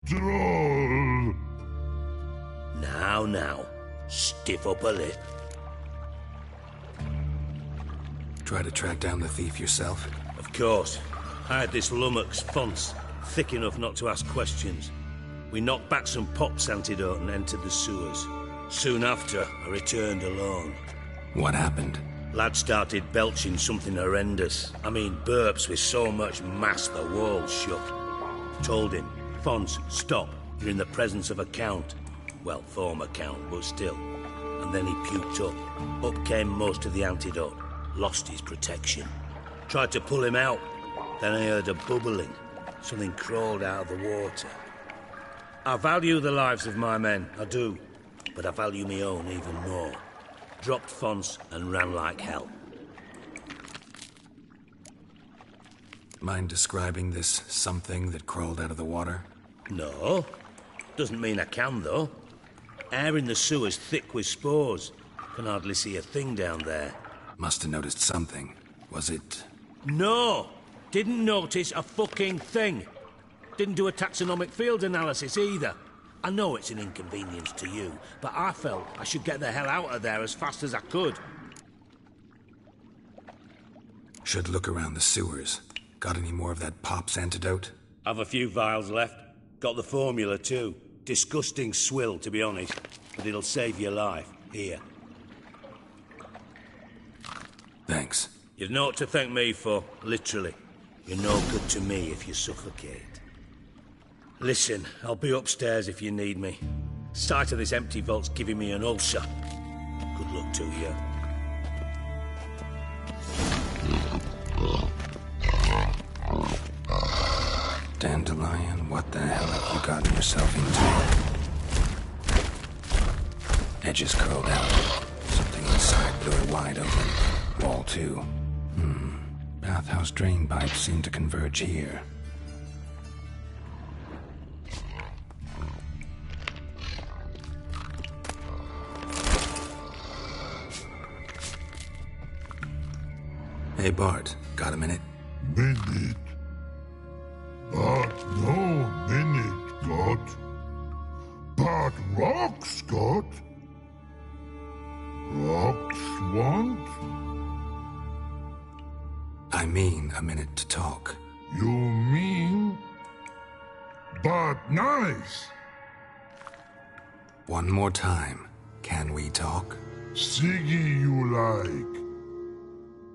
troll.
Now, stiff up a lip.
Try to track down the thief yourself?
Of course. I had this lummox Fonce, thick enough not to ask questions. We knocked back some pop's antidote and entered the sewers. Soon after, I returned alone.
What happened?
Lad started belching something horrendous. I mean, burps with so much mass the walls shook. Told him, Fonce, stop. You're in the presence of a count. Well, former count, but still. And then he puked up. Up came most of the antidote. Lost his protection. Tried to pull him out. Then I heard a bubbling. Something crawled out of the water. I value the lives of my men, I do. But I value my own even more. Dropped Fonce and ran like hell.
Mind describing this something that crawled out of the water?
No. Doesn't mean I can, though. Air in the sewer's thick with spores. Can hardly see a thing down there.
Must have noticed something. Was it...
No! Didn't notice a fucking thing. Didn't do a taxonomic field analysis either. I know it's an inconvenience to you, but I felt I should get the hell out of there as fast as I could.
Should look around the sewers. Got any more of that pop's antidote?
I've a few vials left. Got the formula too. Disgusting swill, to be honest. But it'll save your life. Here.
Thanks.
You've naught to thank me for, literally. You're no good to me if you suffocate. Listen, I'll be upstairs if you need me. Sight of this empty vault's giving me an ulcer. Good luck to you.
Dandelion, what the hell have you gotten yourself into? Edges curled out. Something inside blew it wide open. Wall too. Bathhouse drain pipes seem to converge here. Hey Bart, got a minute?
Minute? But no minute, got. But rocks, got. Rocks want?
I mean a minute to talk.
You mean? But nice.
One more time. Can we talk?
Siggy you like.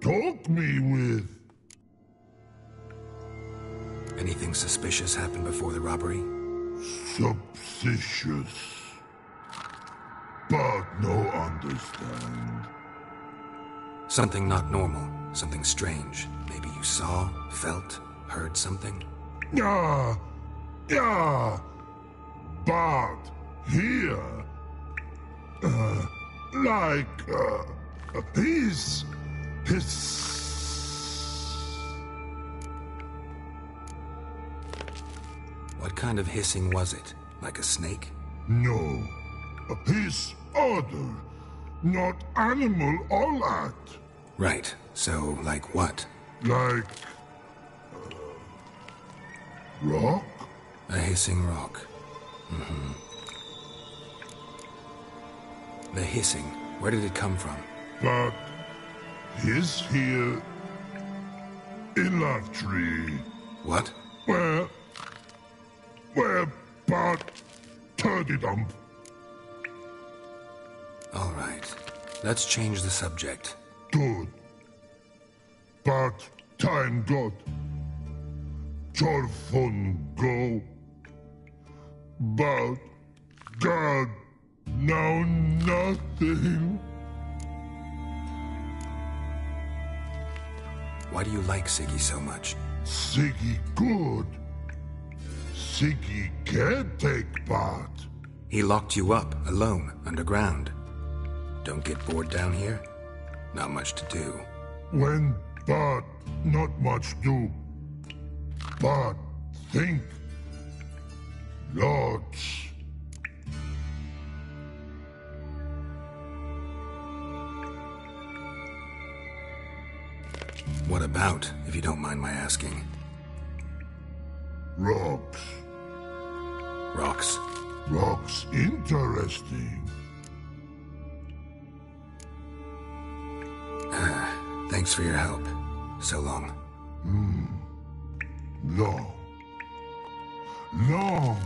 Talk me with.
Anything suspicious happened before the robbery?
Suspicious. But no understand.
Something not normal. Something strange. Maybe you saw, felt, heard something?
Yeah. But here. His.
What kind of hissing was it? Like a snake?
No. A piece other. Not animal all that.
Right. So, like what?
Like... rock?
A hissing rock. The hissing. Where did it come from?
But... his here... in love tree.
What?
Where but... turdy dump.
All right. Let's change the subject.
Good. But time got. Your fun go. But God, now nothing.
Why do you like Siggy so much?
Siggy good. Siggy can't take part.
He locked you up, alone, underground. Don't get bored down here? Not much to do.
When, but not much do. But think. Lots.
What about, if you don't mind my asking?
Rocks.
Rocks.
Rocks interesting.
Thanks for your help. So long.
Long. Long.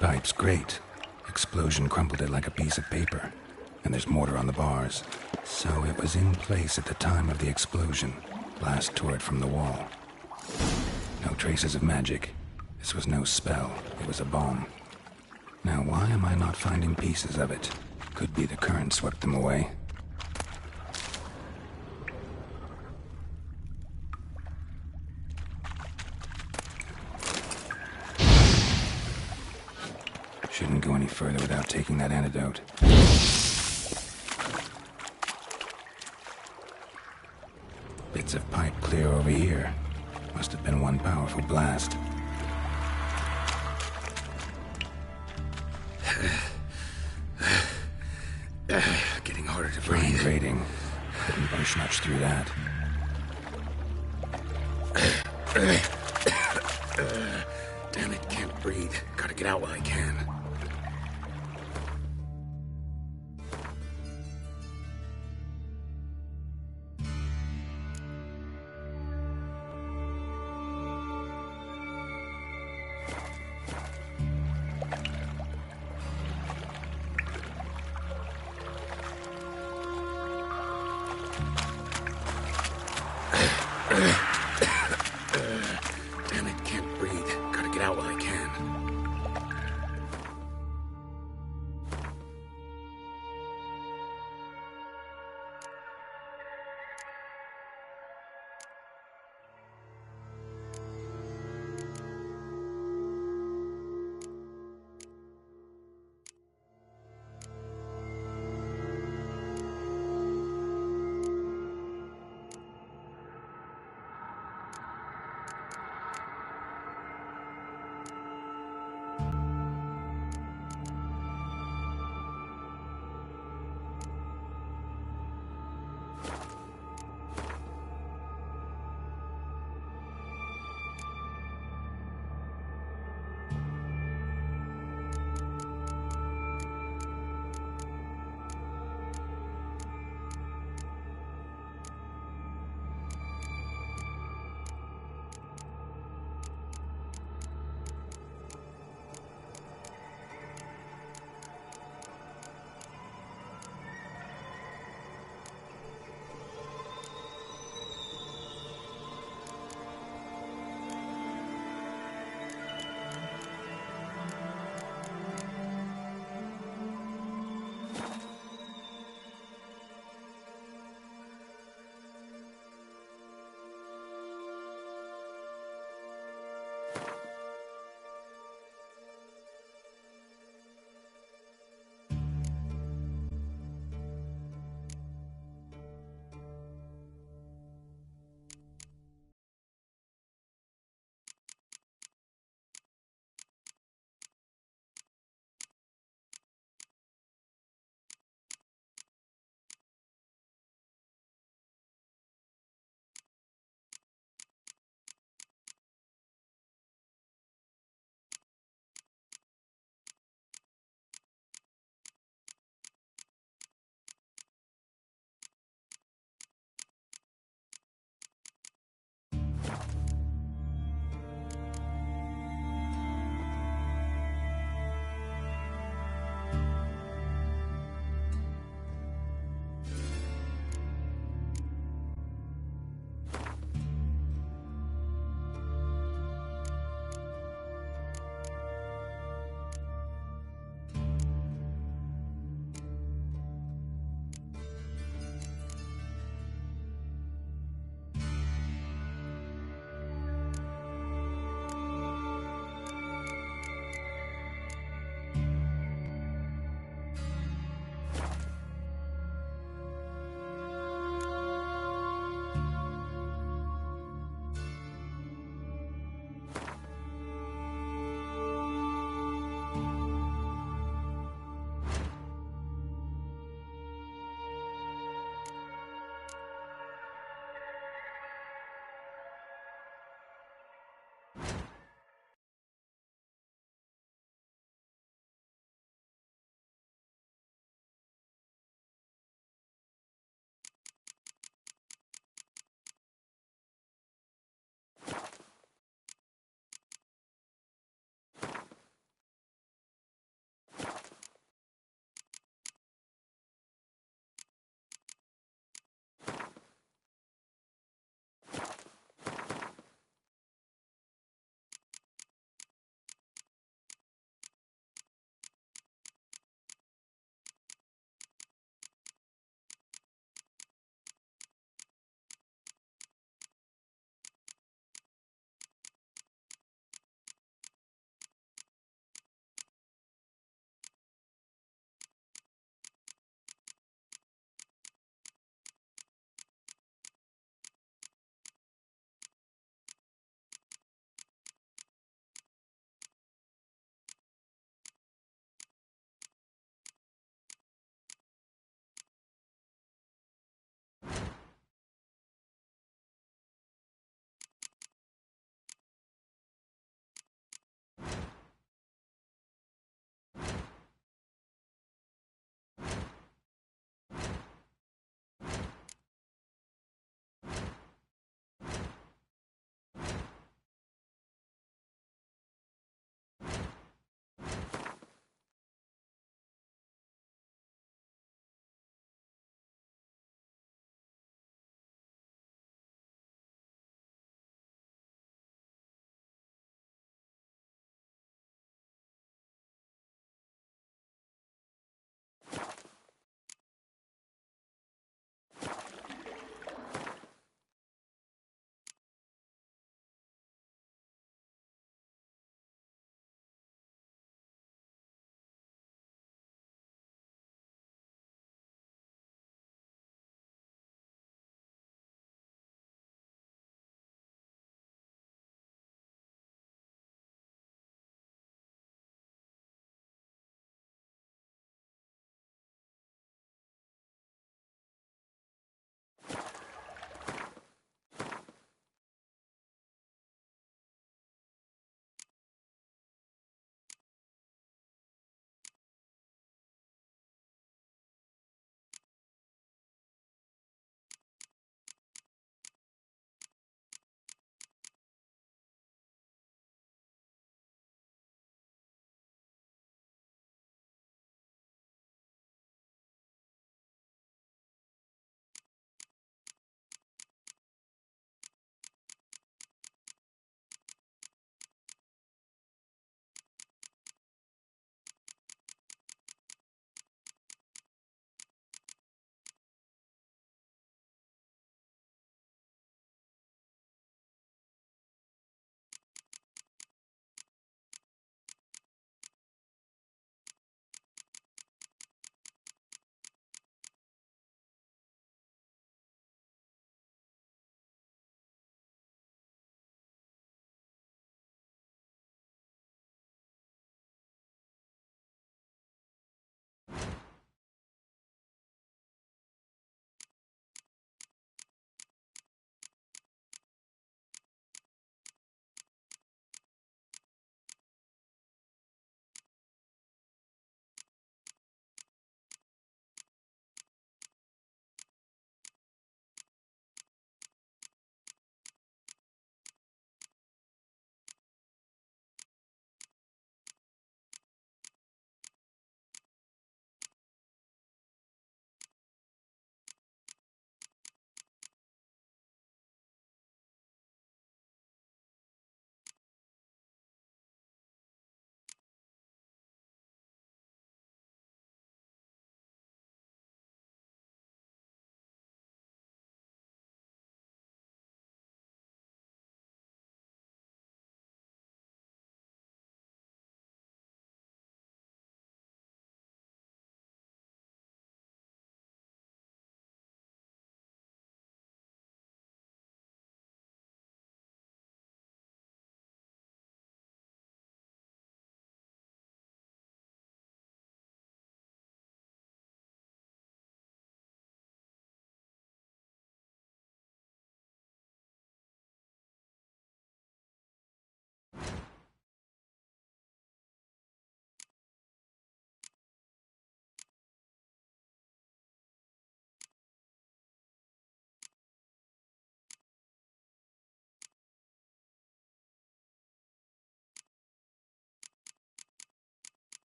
Pipe's great. Explosion crumpled it like a piece of paper. And there's mortar on the bars. So it was in place at the time of the explosion. Blast tore it from the wall. No traces of magic. This was no spell. It was a bomb. Now why am I not finding pieces of it? Could be the current swept them away. Shouldn't go any further without taking that antidote. Bits of pipe clear over here. Must have been one powerful blast. Getting harder to breathe. Grating. Couldn't push much through that. Damn it, can't breathe. Gotta get out while I can.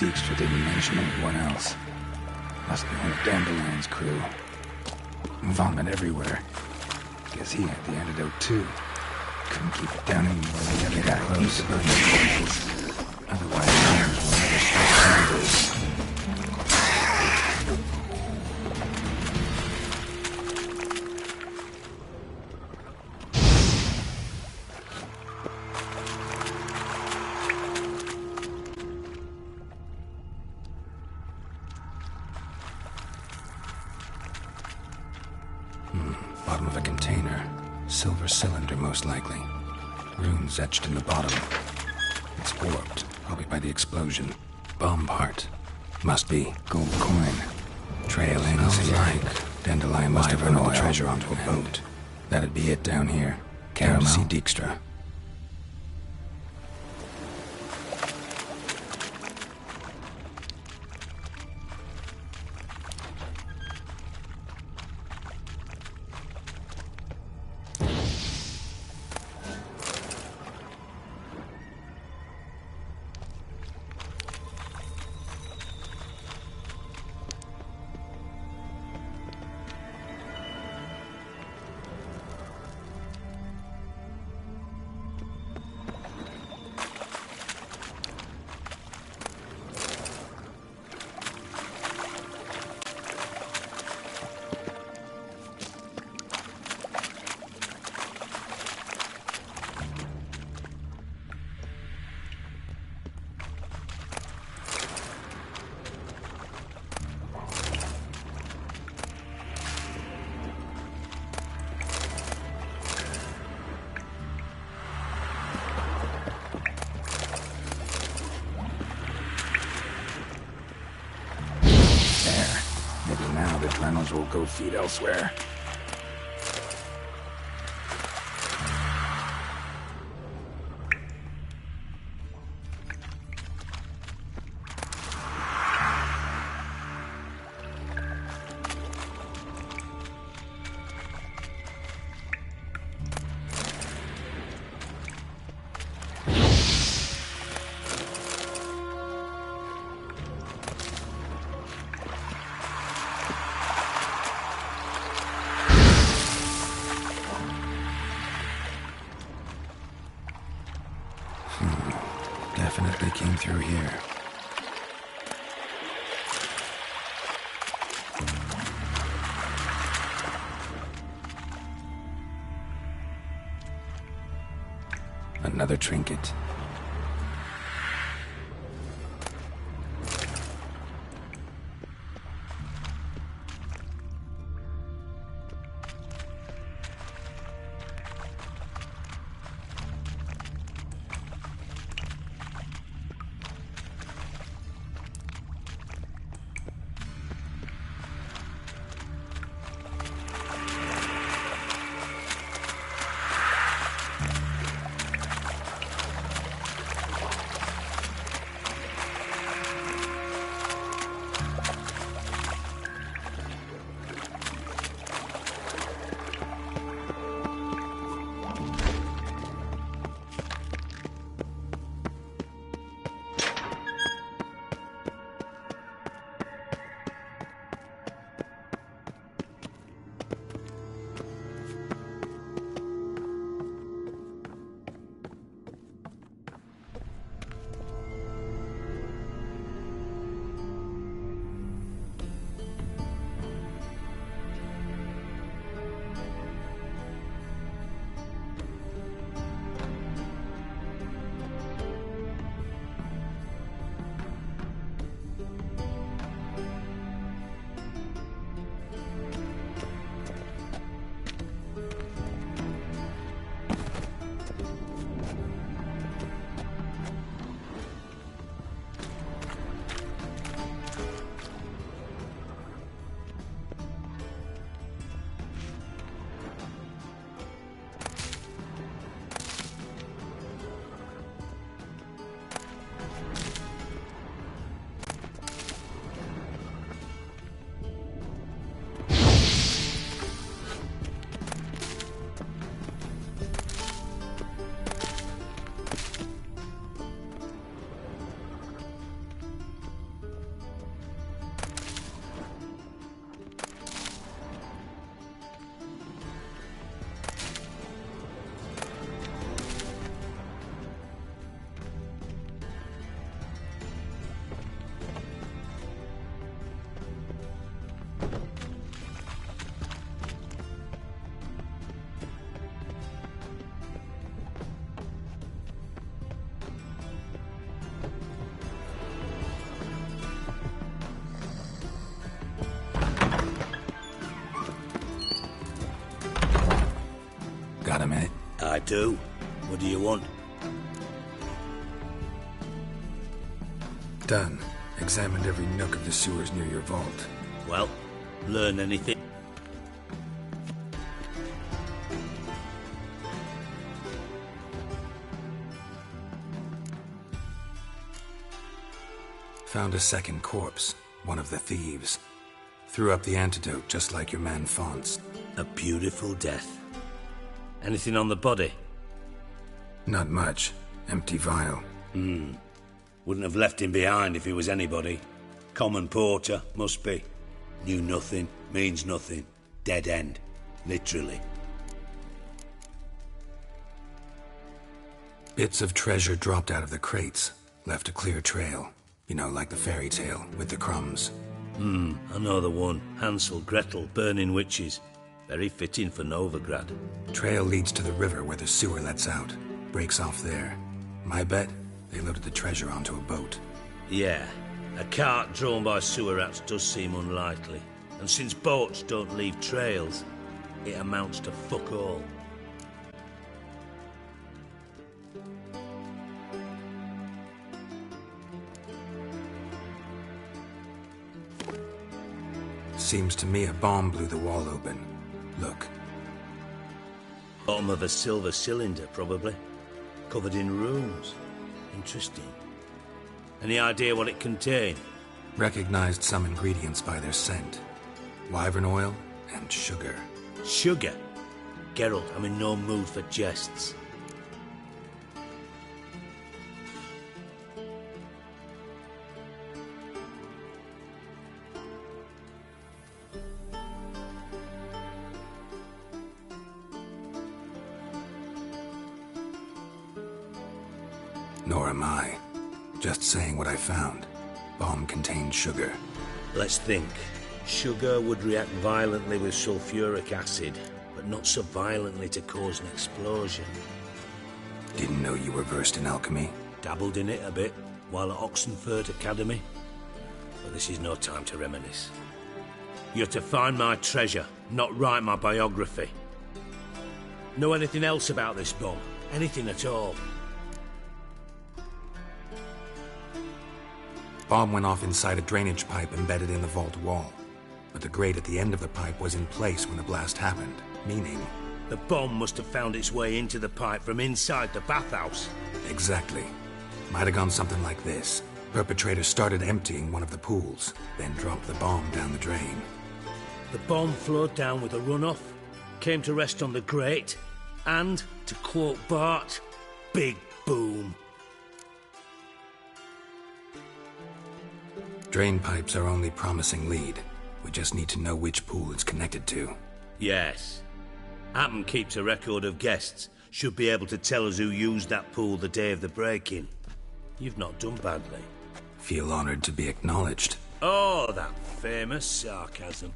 Dijkstra didn't mention anyone else. Must be one of Dandelion's crew. Vomit everywhere. Guess he had the antidote too. Couldn't keep it down anymore when he got close. Otherwise, Myers will never stop candles. Bottom of a container. Silver cylinder, most likely. Runes etched in the bottom. It's warped, probably by the explosion. Bomb part. Must be. Gold coin. Trailing like. Dandelion must have run all the treasure onto a boat. That'd be it down here. Care to see Dijkstra. Reynolds will go feed elsewhere. Definitely came through here. Another trinket. Got a minute?
I do. What do you want?
Done. Examined every nook of the sewers near your vault.
Well, learn anything?
Found a second corpse, one of the thieves. Threw up the antidote just like your man Fonz.
A beautiful death. Anything on the body?
Not much. Empty vial.
Wouldn't have left him behind if he was anybody. Common porter, must be. Knew nothing, means nothing. Dead end. Literally.
Bits of treasure dropped out of the crates. Left a clear trail. You know, like the fairy tale, with the crumbs.
I know the one. Hansel, Gretel, burning witches. Very fitting for Novigrad.
Trail leads to the river where the sewer lets out. Breaks off there. My bet, they loaded the treasure onto a boat.
Yeah. A cart drawn by sewer rats does seem unlikely. And since boats don't leave trails, it amounts to fuck all.
Seems to me a bomb blew the wall open. Look.
Bottom of a silver cylinder, probably. Covered in runes. Interesting. Any idea what it contained?
Recognized some ingredients by their scent. Wyvern oil and sugar.
Sugar? Geralt, I'm in no mood for jests.
Nor am I. Just saying what I found. Bomb contained sugar.
Let's think. Sugar would react violently with sulfuric acid, but not so violently to cause an explosion.
Didn't know you were versed in alchemy.
Dabbled in it a bit while at Oxenford Academy. But this is no time to reminisce. You're to find my treasure, not write my biography. Know anything else about this bomb? Anything at all?
Bomb went off inside a drainage pipe embedded in the vault wall. But the grate at the end of the pipe was in place when the blast happened, meaning...
The bomb must have found its way into the pipe from inside the bathhouse.
Exactly. Might have gone something like this. Perpetrator started emptying one of the pools, then dropped the bomb down the drain.
The bomb flowed down with a runoff, came to rest on the grate, and, to quote Bart, big boom.
Drain pipes are only promising lead. We just need to know which pool it's connected to.
Yes. Hammond keeps a record of guests. Should be able to tell us who used that pool the day of the break-in. You've not done badly.
Feel honored to be acknowledged.
Oh, that famous sarcasm.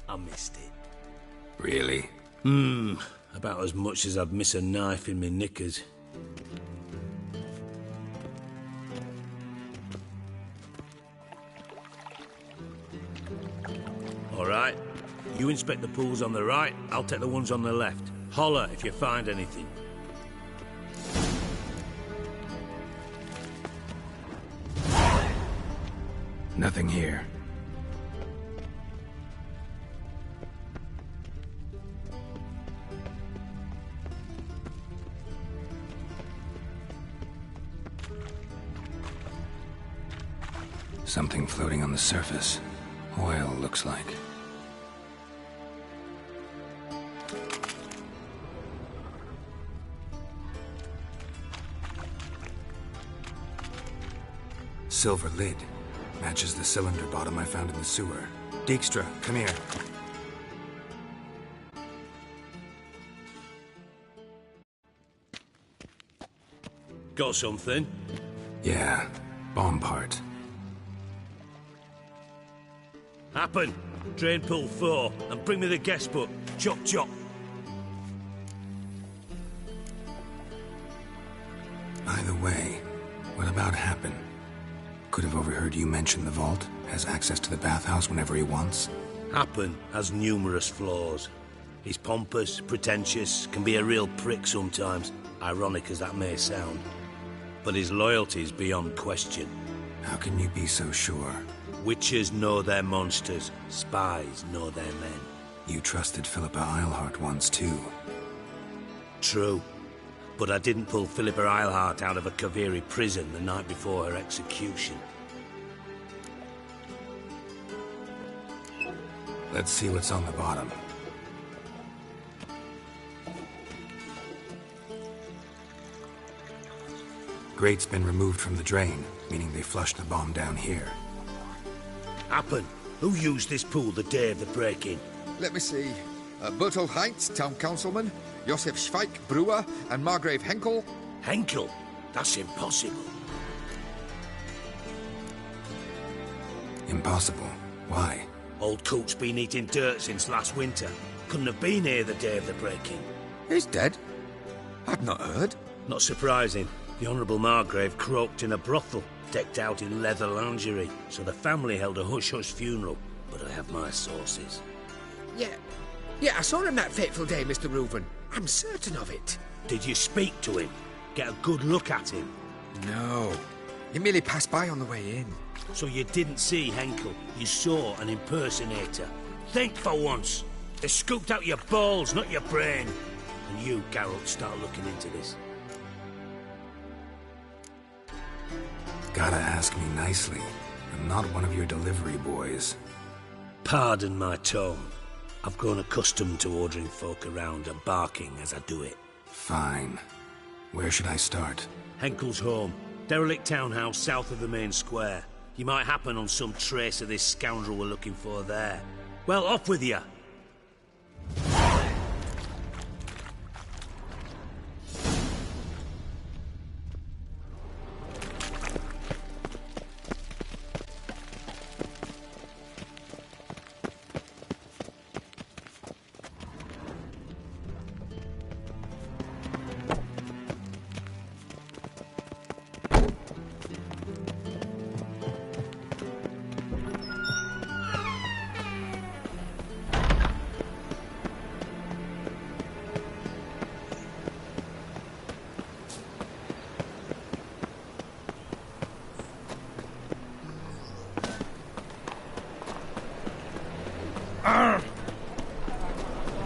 I missed it.
Really?
About as much as I'd miss a knife in my knickers. All right. You inspect the pools on the right, I'll take the ones on the left. Holler if you find anything.
Nothing here. Something floating on the surface. Oil, looks like. Silver lid. Matches the cylinder bottom I found in the sewer. Dijkstra, come here.
Got something?
Yeah, bomb part.
Happen. Drain pool 4, and bring me the guest book. Chop chop.
By the way, what about Happen? Could have overheard you mention the vault. Has access to the bathhouse whenever he wants.
Happen has numerous flaws. He's pompous, pretentious, can be a real prick sometimes, ironic as that may sound. But his loyalty's beyond question.
How can you be so sure?
Witchers know their monsters, spies know their men.
You trusted Philippa Eilhart once too.
True. But I didn't pull Philippa Eilhart out of a Kaviri prison the night before her execution.
Let's see what's on the bottom. Grate's been removed from the drain, meaning they flushed the bomb down here.
Happen. Who used this pool the day of the break-in?
Let me see. Bertold Heinz, town councilman, Josef Schweik, brewer, and Margrave Henkel.
Henkel? That's impossible.
Impossible? Why?
Old Coot's been eating dirt since last winter. Couldn't have been here the day of the break-in.
He's dead? I've not heard.
Not surprising. The Honourable Margrave croaked in a brothel, decked out in leather lingerie, so the family held a hush-hush funeral. But I have my sources.
Yeah, I saw him that fateful day, Mr. Reuven. I'm certain of it.
Did you speak to him? Get a good look at him?
No. He merely passed by on the way in.
So you didn't see Henkel, you saw an impersonator. Think for once. They scooped out your balls, not your brain. And you, Geralt, start looking into this.
Gotta ask me nicely. I'm not one of your delivery boys.
Pardon my tone. I've grown accustomed to ordering folk around and barking as I do it.
Fine. Where should I start?
Henkel's home. Derelict townhouse south of the main square. You might happen on some trace of this scoundrel we're looking for there. Well, off with you!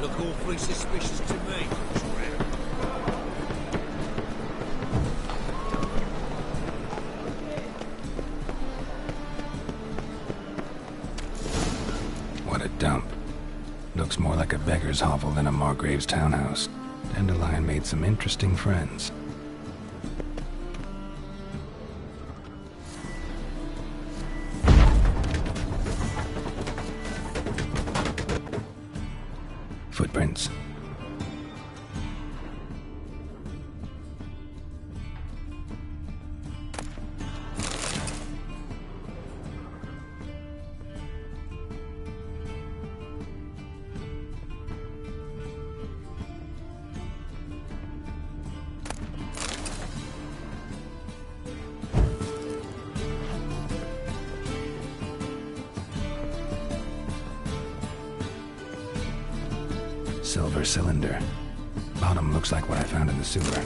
Look awfully suspicious to me.
What a dump. Looks more like a beggar's hovel than a Margrave's townhouse. Dandelion made some interesting friends. Footprints. Silver cylinder. Bottom looks like what I found in the sewer.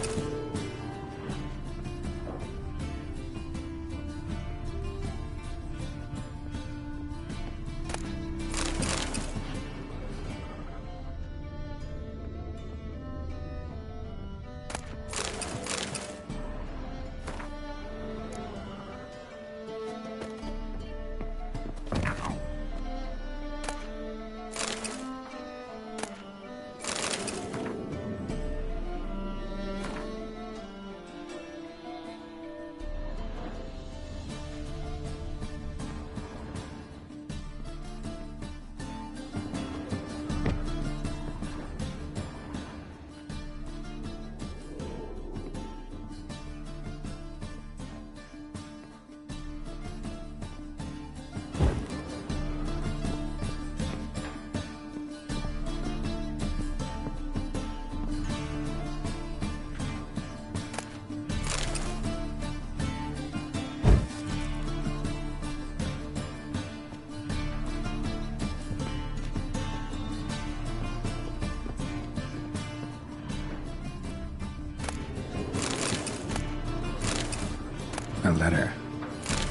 A letter.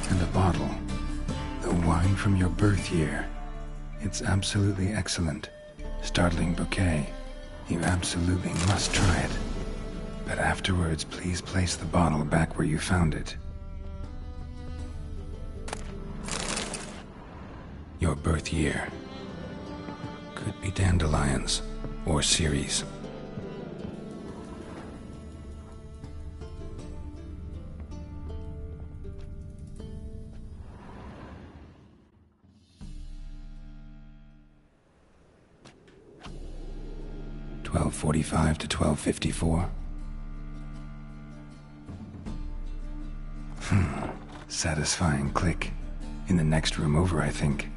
And a bottle. The wine from your birth year. It's absolutely excellent. Startling bouquet. You absolutely must try it. But afterwards, please place the bottle back where you found it. Your birth year. Could be dandelions or Ceres. .45 to 12:54. Satisfying click. In the next room over, I think.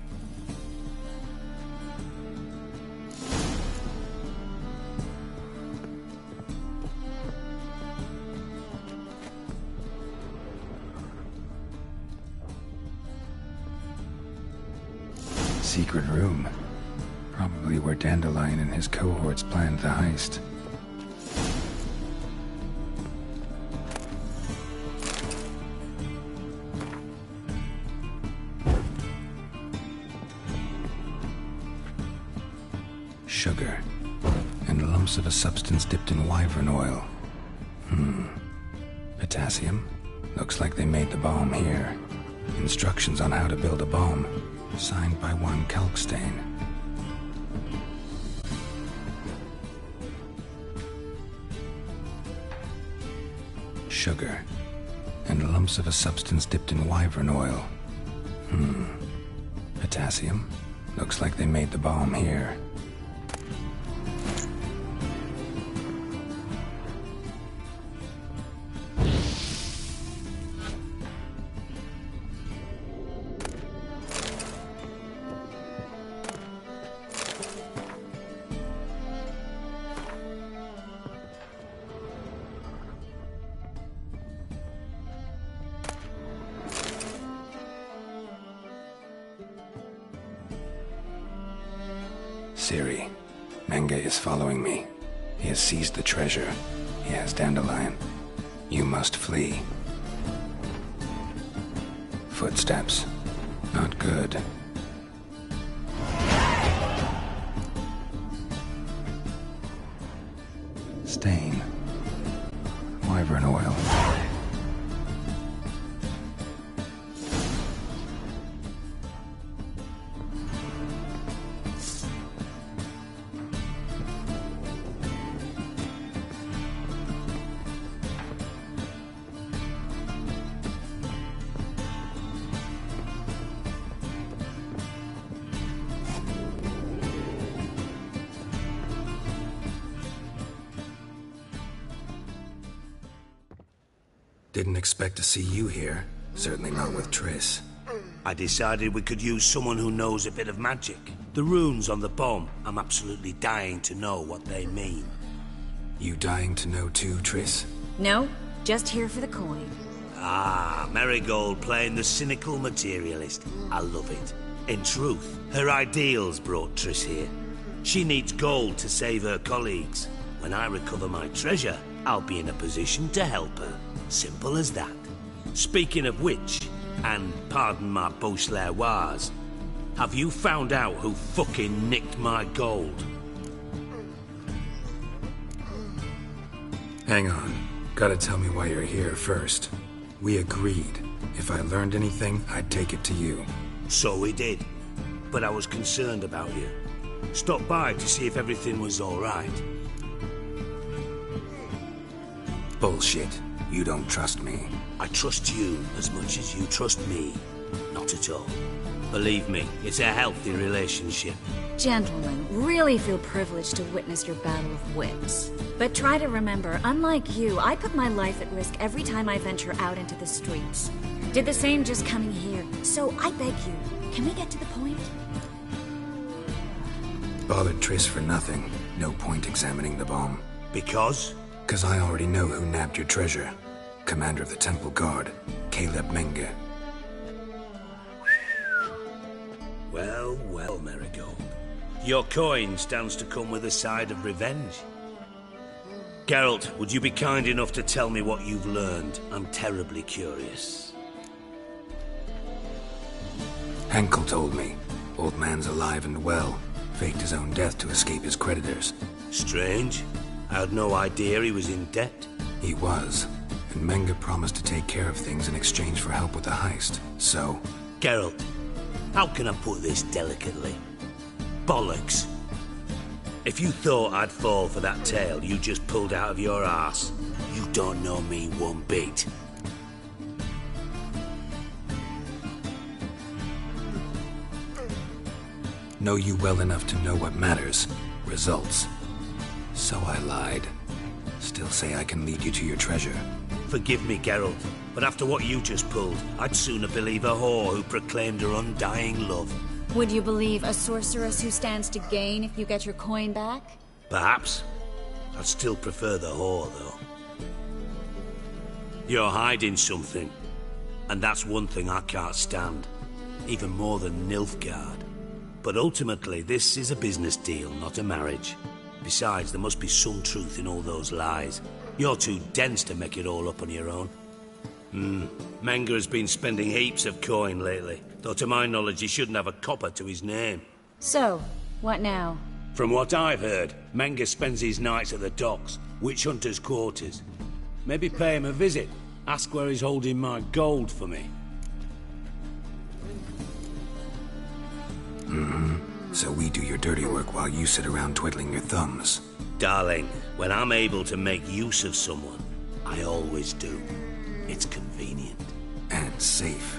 Secret room. Probably where Dandelion and his cohorts planned the heist. Sugar. And lumps of a substance dipped in wyvern oil. Potassium. Looks like they made the bomb here. Instructions on how to build a bomb. Signed by one Kalkstain. Sugar. And lumps of a substance dipped in wyvern oil. Potassium. Looks like they made the bomb here. Siri, Menge is following me. He has seized the treasure. He has Dandelion. You must flee. Footsteps. Not good. Stain. Wyvern oil. Didn't expect to see you here. Certainly not with Triss.
I decided we could use someone who knows a bit of magic. The runes on the bomb, I'm absolutely dying to know what they mean.
You dying to know too, Triss?
No, just here for the coin.
Ah, Marigold playing the cynical materialist. I love it. In truth, her ideals brought Triss here. She needs gold to save her colleagues. When I recover my treasure, I'll be in a position to help her. Simple as that. Speaking of which, and pardon my Beauclervoise, have you found out who fucking nicked my gold?
Hang on. Gotta tell me why you're here first. We agreed. If I learned anything, I'd take it to you.
So we did. But I was concerned about you. Stopped by to see if everything was all right.
Bullshit. You don't trust me.
I trust you as much as you trust me. Not at all. Believe me, it's a healthy relationship.
Gentlemen, really feel privileged to witness your battle of wits. But try to remember, unlike you, I put my life at risk every time I venture out into the streets. Did the same just coming here. So I beg you, can we get to the point?
Bothered Triss for nothing. No point examining the bomb.
Because?
Because I already know who nabbed your treasure. Commander of the Temple Guard, Caleb Menge.
Well, well, Marigold. Your coin stands to come with a side of revenge. Geralt, would you be kind enough to tell me what you've learned? I'm terribly curious.
Henkel told me. Old man's alive and well. Faked his own death to escape his creditors.
Strange. I had no idea he was in debt.
He was. And Menge promised to take care of things in exchange for help with the heist. So...
Geralt, how can I put this delicately? Bollocks. If you thought I'd fall for that tale you just pulled out of your arse, you don't know me one bit.
Know you well enough to know what matters. Results. So I lied. Still say I can lead you to your treasure.
Forgive me, Geralt, but after what you just pulled, I'd sooner believe a whore who proclaimed her undying love.
Would you believe a sorceress who stands to gain if you get your coin back?
Perhaps. I'd still prefer the whore, though. You're hiding something, and that's one thing I can't stand. Even more than Nilfgaard. But ultimately, this is a business deal, not a marriage. Besides, there must be some truth in all those lies. You're too dense to make it all up on your own. Menge has been spending heaps of coin lately, though to my knowledge he shouldn't have a copper to his name.
So, what now?
From what I've heard, Menge spends his nights at the docks, witch hunters' quarters. Maybe pay him a visit, ask where he's holding my gold for me.
So we do your dirty work while you sit around twiddling your thumbs.
Darling, when I'm able to make use of someone, I always do. It's convenient.
And safe.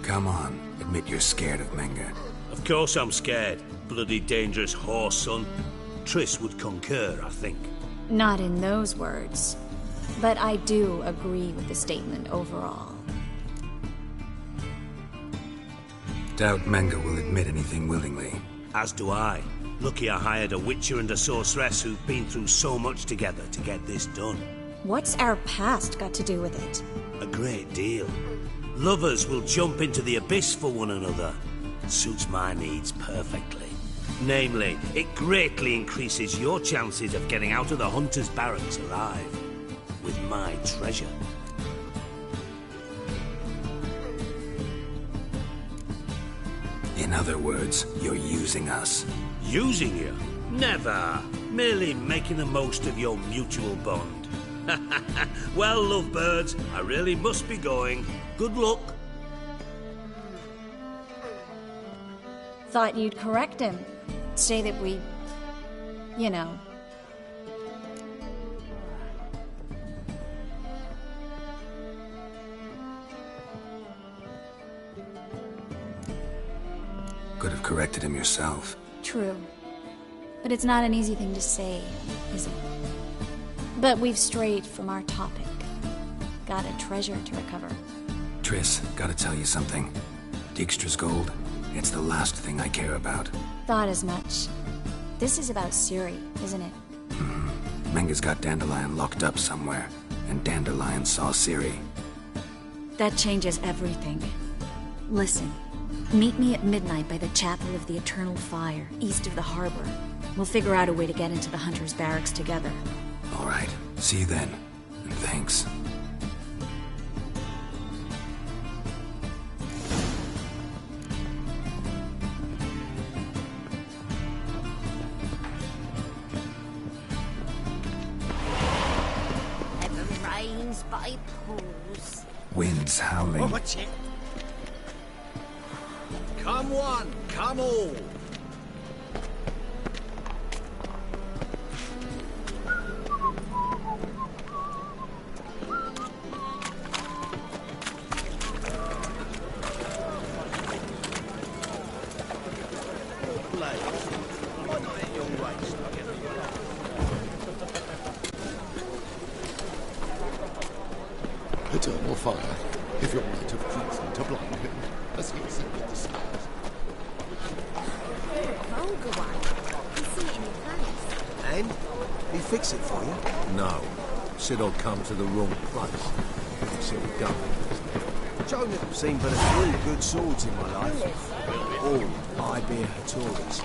Come on, admit you're scared of Menge.
Of course I'm scared. Bloody dangerous whore, son. Triss would concur, I think.
Not in those words. But I do agree with the statement overall.
Doubt Menge will admit anything willingly.
As do I. Lucky I hired a witcher and a sorceress who've been through so much together to get this done.
What's our past got to do with it?
A great deal. Lovers will jump into the abyss for one another. Suits my needs perfectly. Namely, it greatly increases your chances of getting out of the hunter's barracks alive. With my treasure.
In other words, you're using us.
Using you? Never. Merely making the most of your mutual bond. Well, lovebirds, I really must be going. Good luck.
Thought you'd correct him. Say that we... you know...
Could have corrected him yourself.
True. But it's not an easy thing to say, is it? But we've strayed from our topic. Got a treasure to recover.
Triss, gotta tell you something. Dijkstra's gold, it's the last thing I care about.
Thought as much. This is about Ciri, isn't it?
Menge's got Dandelion locked up somewhere, and Dandelion saw Ciri.
That changes everything. Listen. Meet me at midnight by the Chapel of the Eternal Fire, east of the harbor. We'll figure out a way to get into the Hunter's Barracks together.
All right. See you then. And thanks.
Heaven rains by pools.
Winds howling.
What's it? Come one, come all.
Eternal fire, if your might have treason to blind him, as he ascended the stairs.
Vulgar one. You see it in your face.
And? He fix it for you? No. Said I'd come to the wrong place. So we done. Joan have seen but 3 good swords in my life. All I bear Hattori's.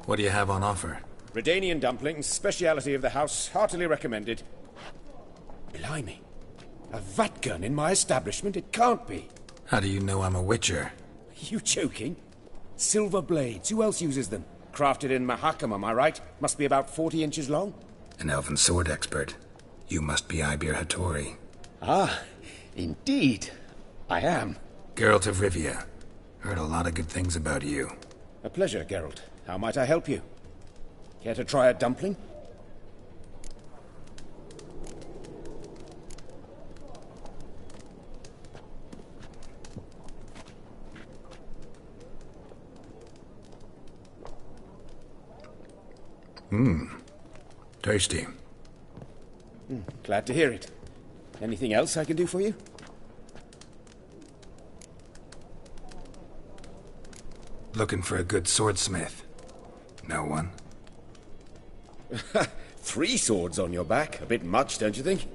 What do you have on offer?
Redanian dumplings, speciality of the house, heartily recommended. Blimey. A vat gun in my establishment? It can't be.
How do you know I'm a Witcher?
You joking? Silver blades. Who else uses them? Crafted in Mahakam, am I right? Must be about 40 inches long?
An elven sword expert. You must be Ibir Hattori.
Ah, indeed. I am.
Geralt of Rivia. Heard a lot of good things about you.
A pleasure, Geralt. How might I help you? Care to try a dumpling?
Tasty.
Glad to hear it. Anything else I can do for you?
Looking for a good swordsmith. No one?
3 swords on your back. A bit much, don't you think?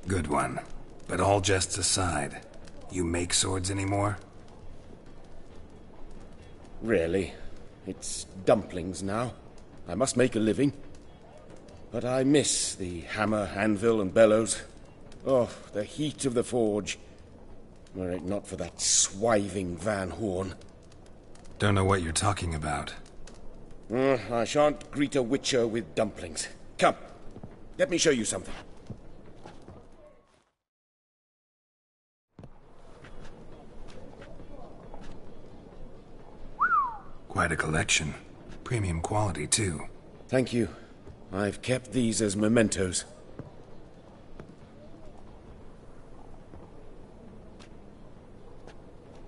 Good one. But all jests aside, you make swords anymore?
Really. It's dumplings now. I must make a living. But I miss the hammer, anvil, and bellows. Oh, the heat of the forge. Were it not for that swiving Van Horn.
Don't know what you're talking about.
I shan't greet a Witcher with dumplings. Come, let me show you something.
Quite a collection. Premium quality, too.
Thank you. I've kept these as mementos.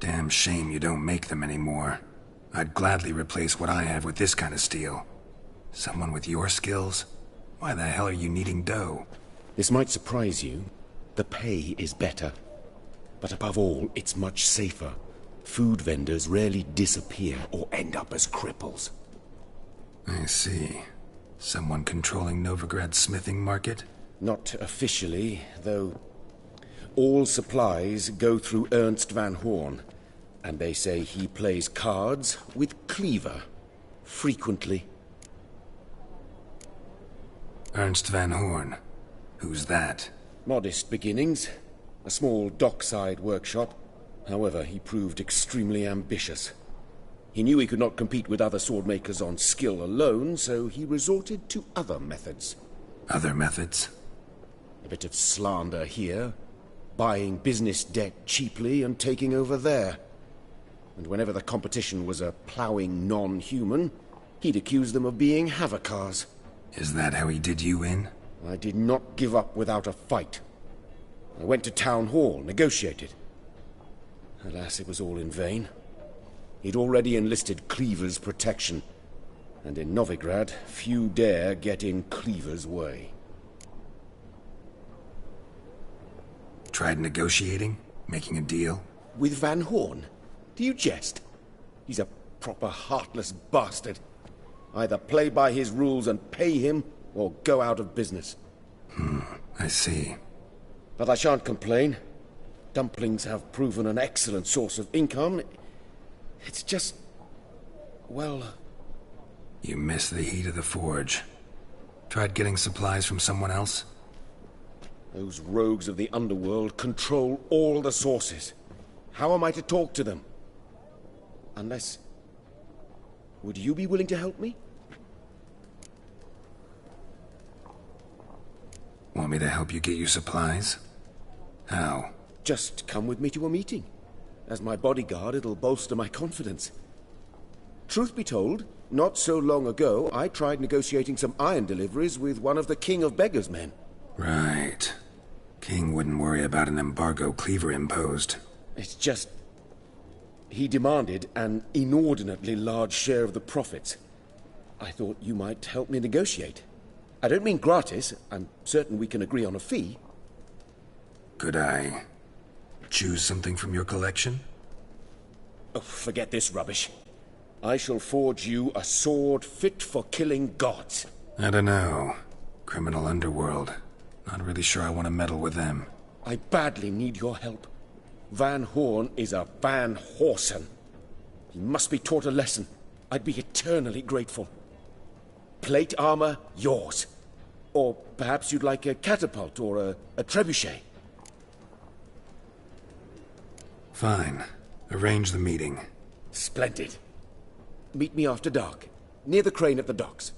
Damn shame you don't make them anymore. I'd gladly replace what I have with this kind of steel. Someone with your skills? Why the hell are you needing dough?
This might surprise you. The pay is better. But above all, it's much safer. Food vendors rarely disappear or end up as cripples.
I see. Someone controlling Novigrad's smithing market?
Not officially, though. All supplies go through Ernst Van Horn, and they say he plays cards with Cleaver. Frequently.
Ernst Van Horn? Who's that?
Modest beginnings. A small dockside workshop. However, he proved extremely ambitious. He knew he could not compete with other swordmakers on skill alone, so he resorted to other methods.
Other methods?
A bit of slander here, buying business debt cheaply and taking over there. And whenever the competition was a ploughing non-human, he'd accuse them of being Havocars.
Is that how he did you in?
I did not give up without a fight. I went to Town Hall, negotiated. Alas, it was all in vain. He'd already enlisted Cleaver's protection, and in Novigrad, few dare get in Cleaver's way.
Tried negotiating? Making a deal?
With Van Horn? Do you jest? He's a proper heartless bastard. Either play by his rules and pay him, or go out of business.
I see.
But I shan't complain. Dumplings have proven an excellent source of income. It's just... well...
You miss the heat of the forge. Tried getting supplies from someone else?
Those rogues of the underworld control all the sources. How am I to talk to them? Unless... would you be willing to help me?
Want me to help you get you supplies? How?
Just come with me to a meeting. As my bodyguard, it'll bolster my confidence. Truth be told, not so long ago, I tried negotiating some iron deliveries with one of the King of Beggars' men.
Right. King wouldn't worry about an embargo Cleaver imposed.
It's just... he demanded an inordinately large share of the profits. I thought you might help me negotiate. I don't mean gratis. I'm certain we can agree on a fee.
Could I choose something from your collection?
Oh, forget this rubbish. I shall forge you a sword fit for killing gods.
I don't know. Criminal underworld. Not really sure I want to meddle with them.
I badly need your help. Van Horn is a Van Horsen. He must be taught a lesson. I'd be eternally grateful. Plate armor, yours. Or perhaps you'd like a catapult or a trebuchet.
Fine. Arrange the meeting.
Splendid. Meet me after dark, near the crane at the docks.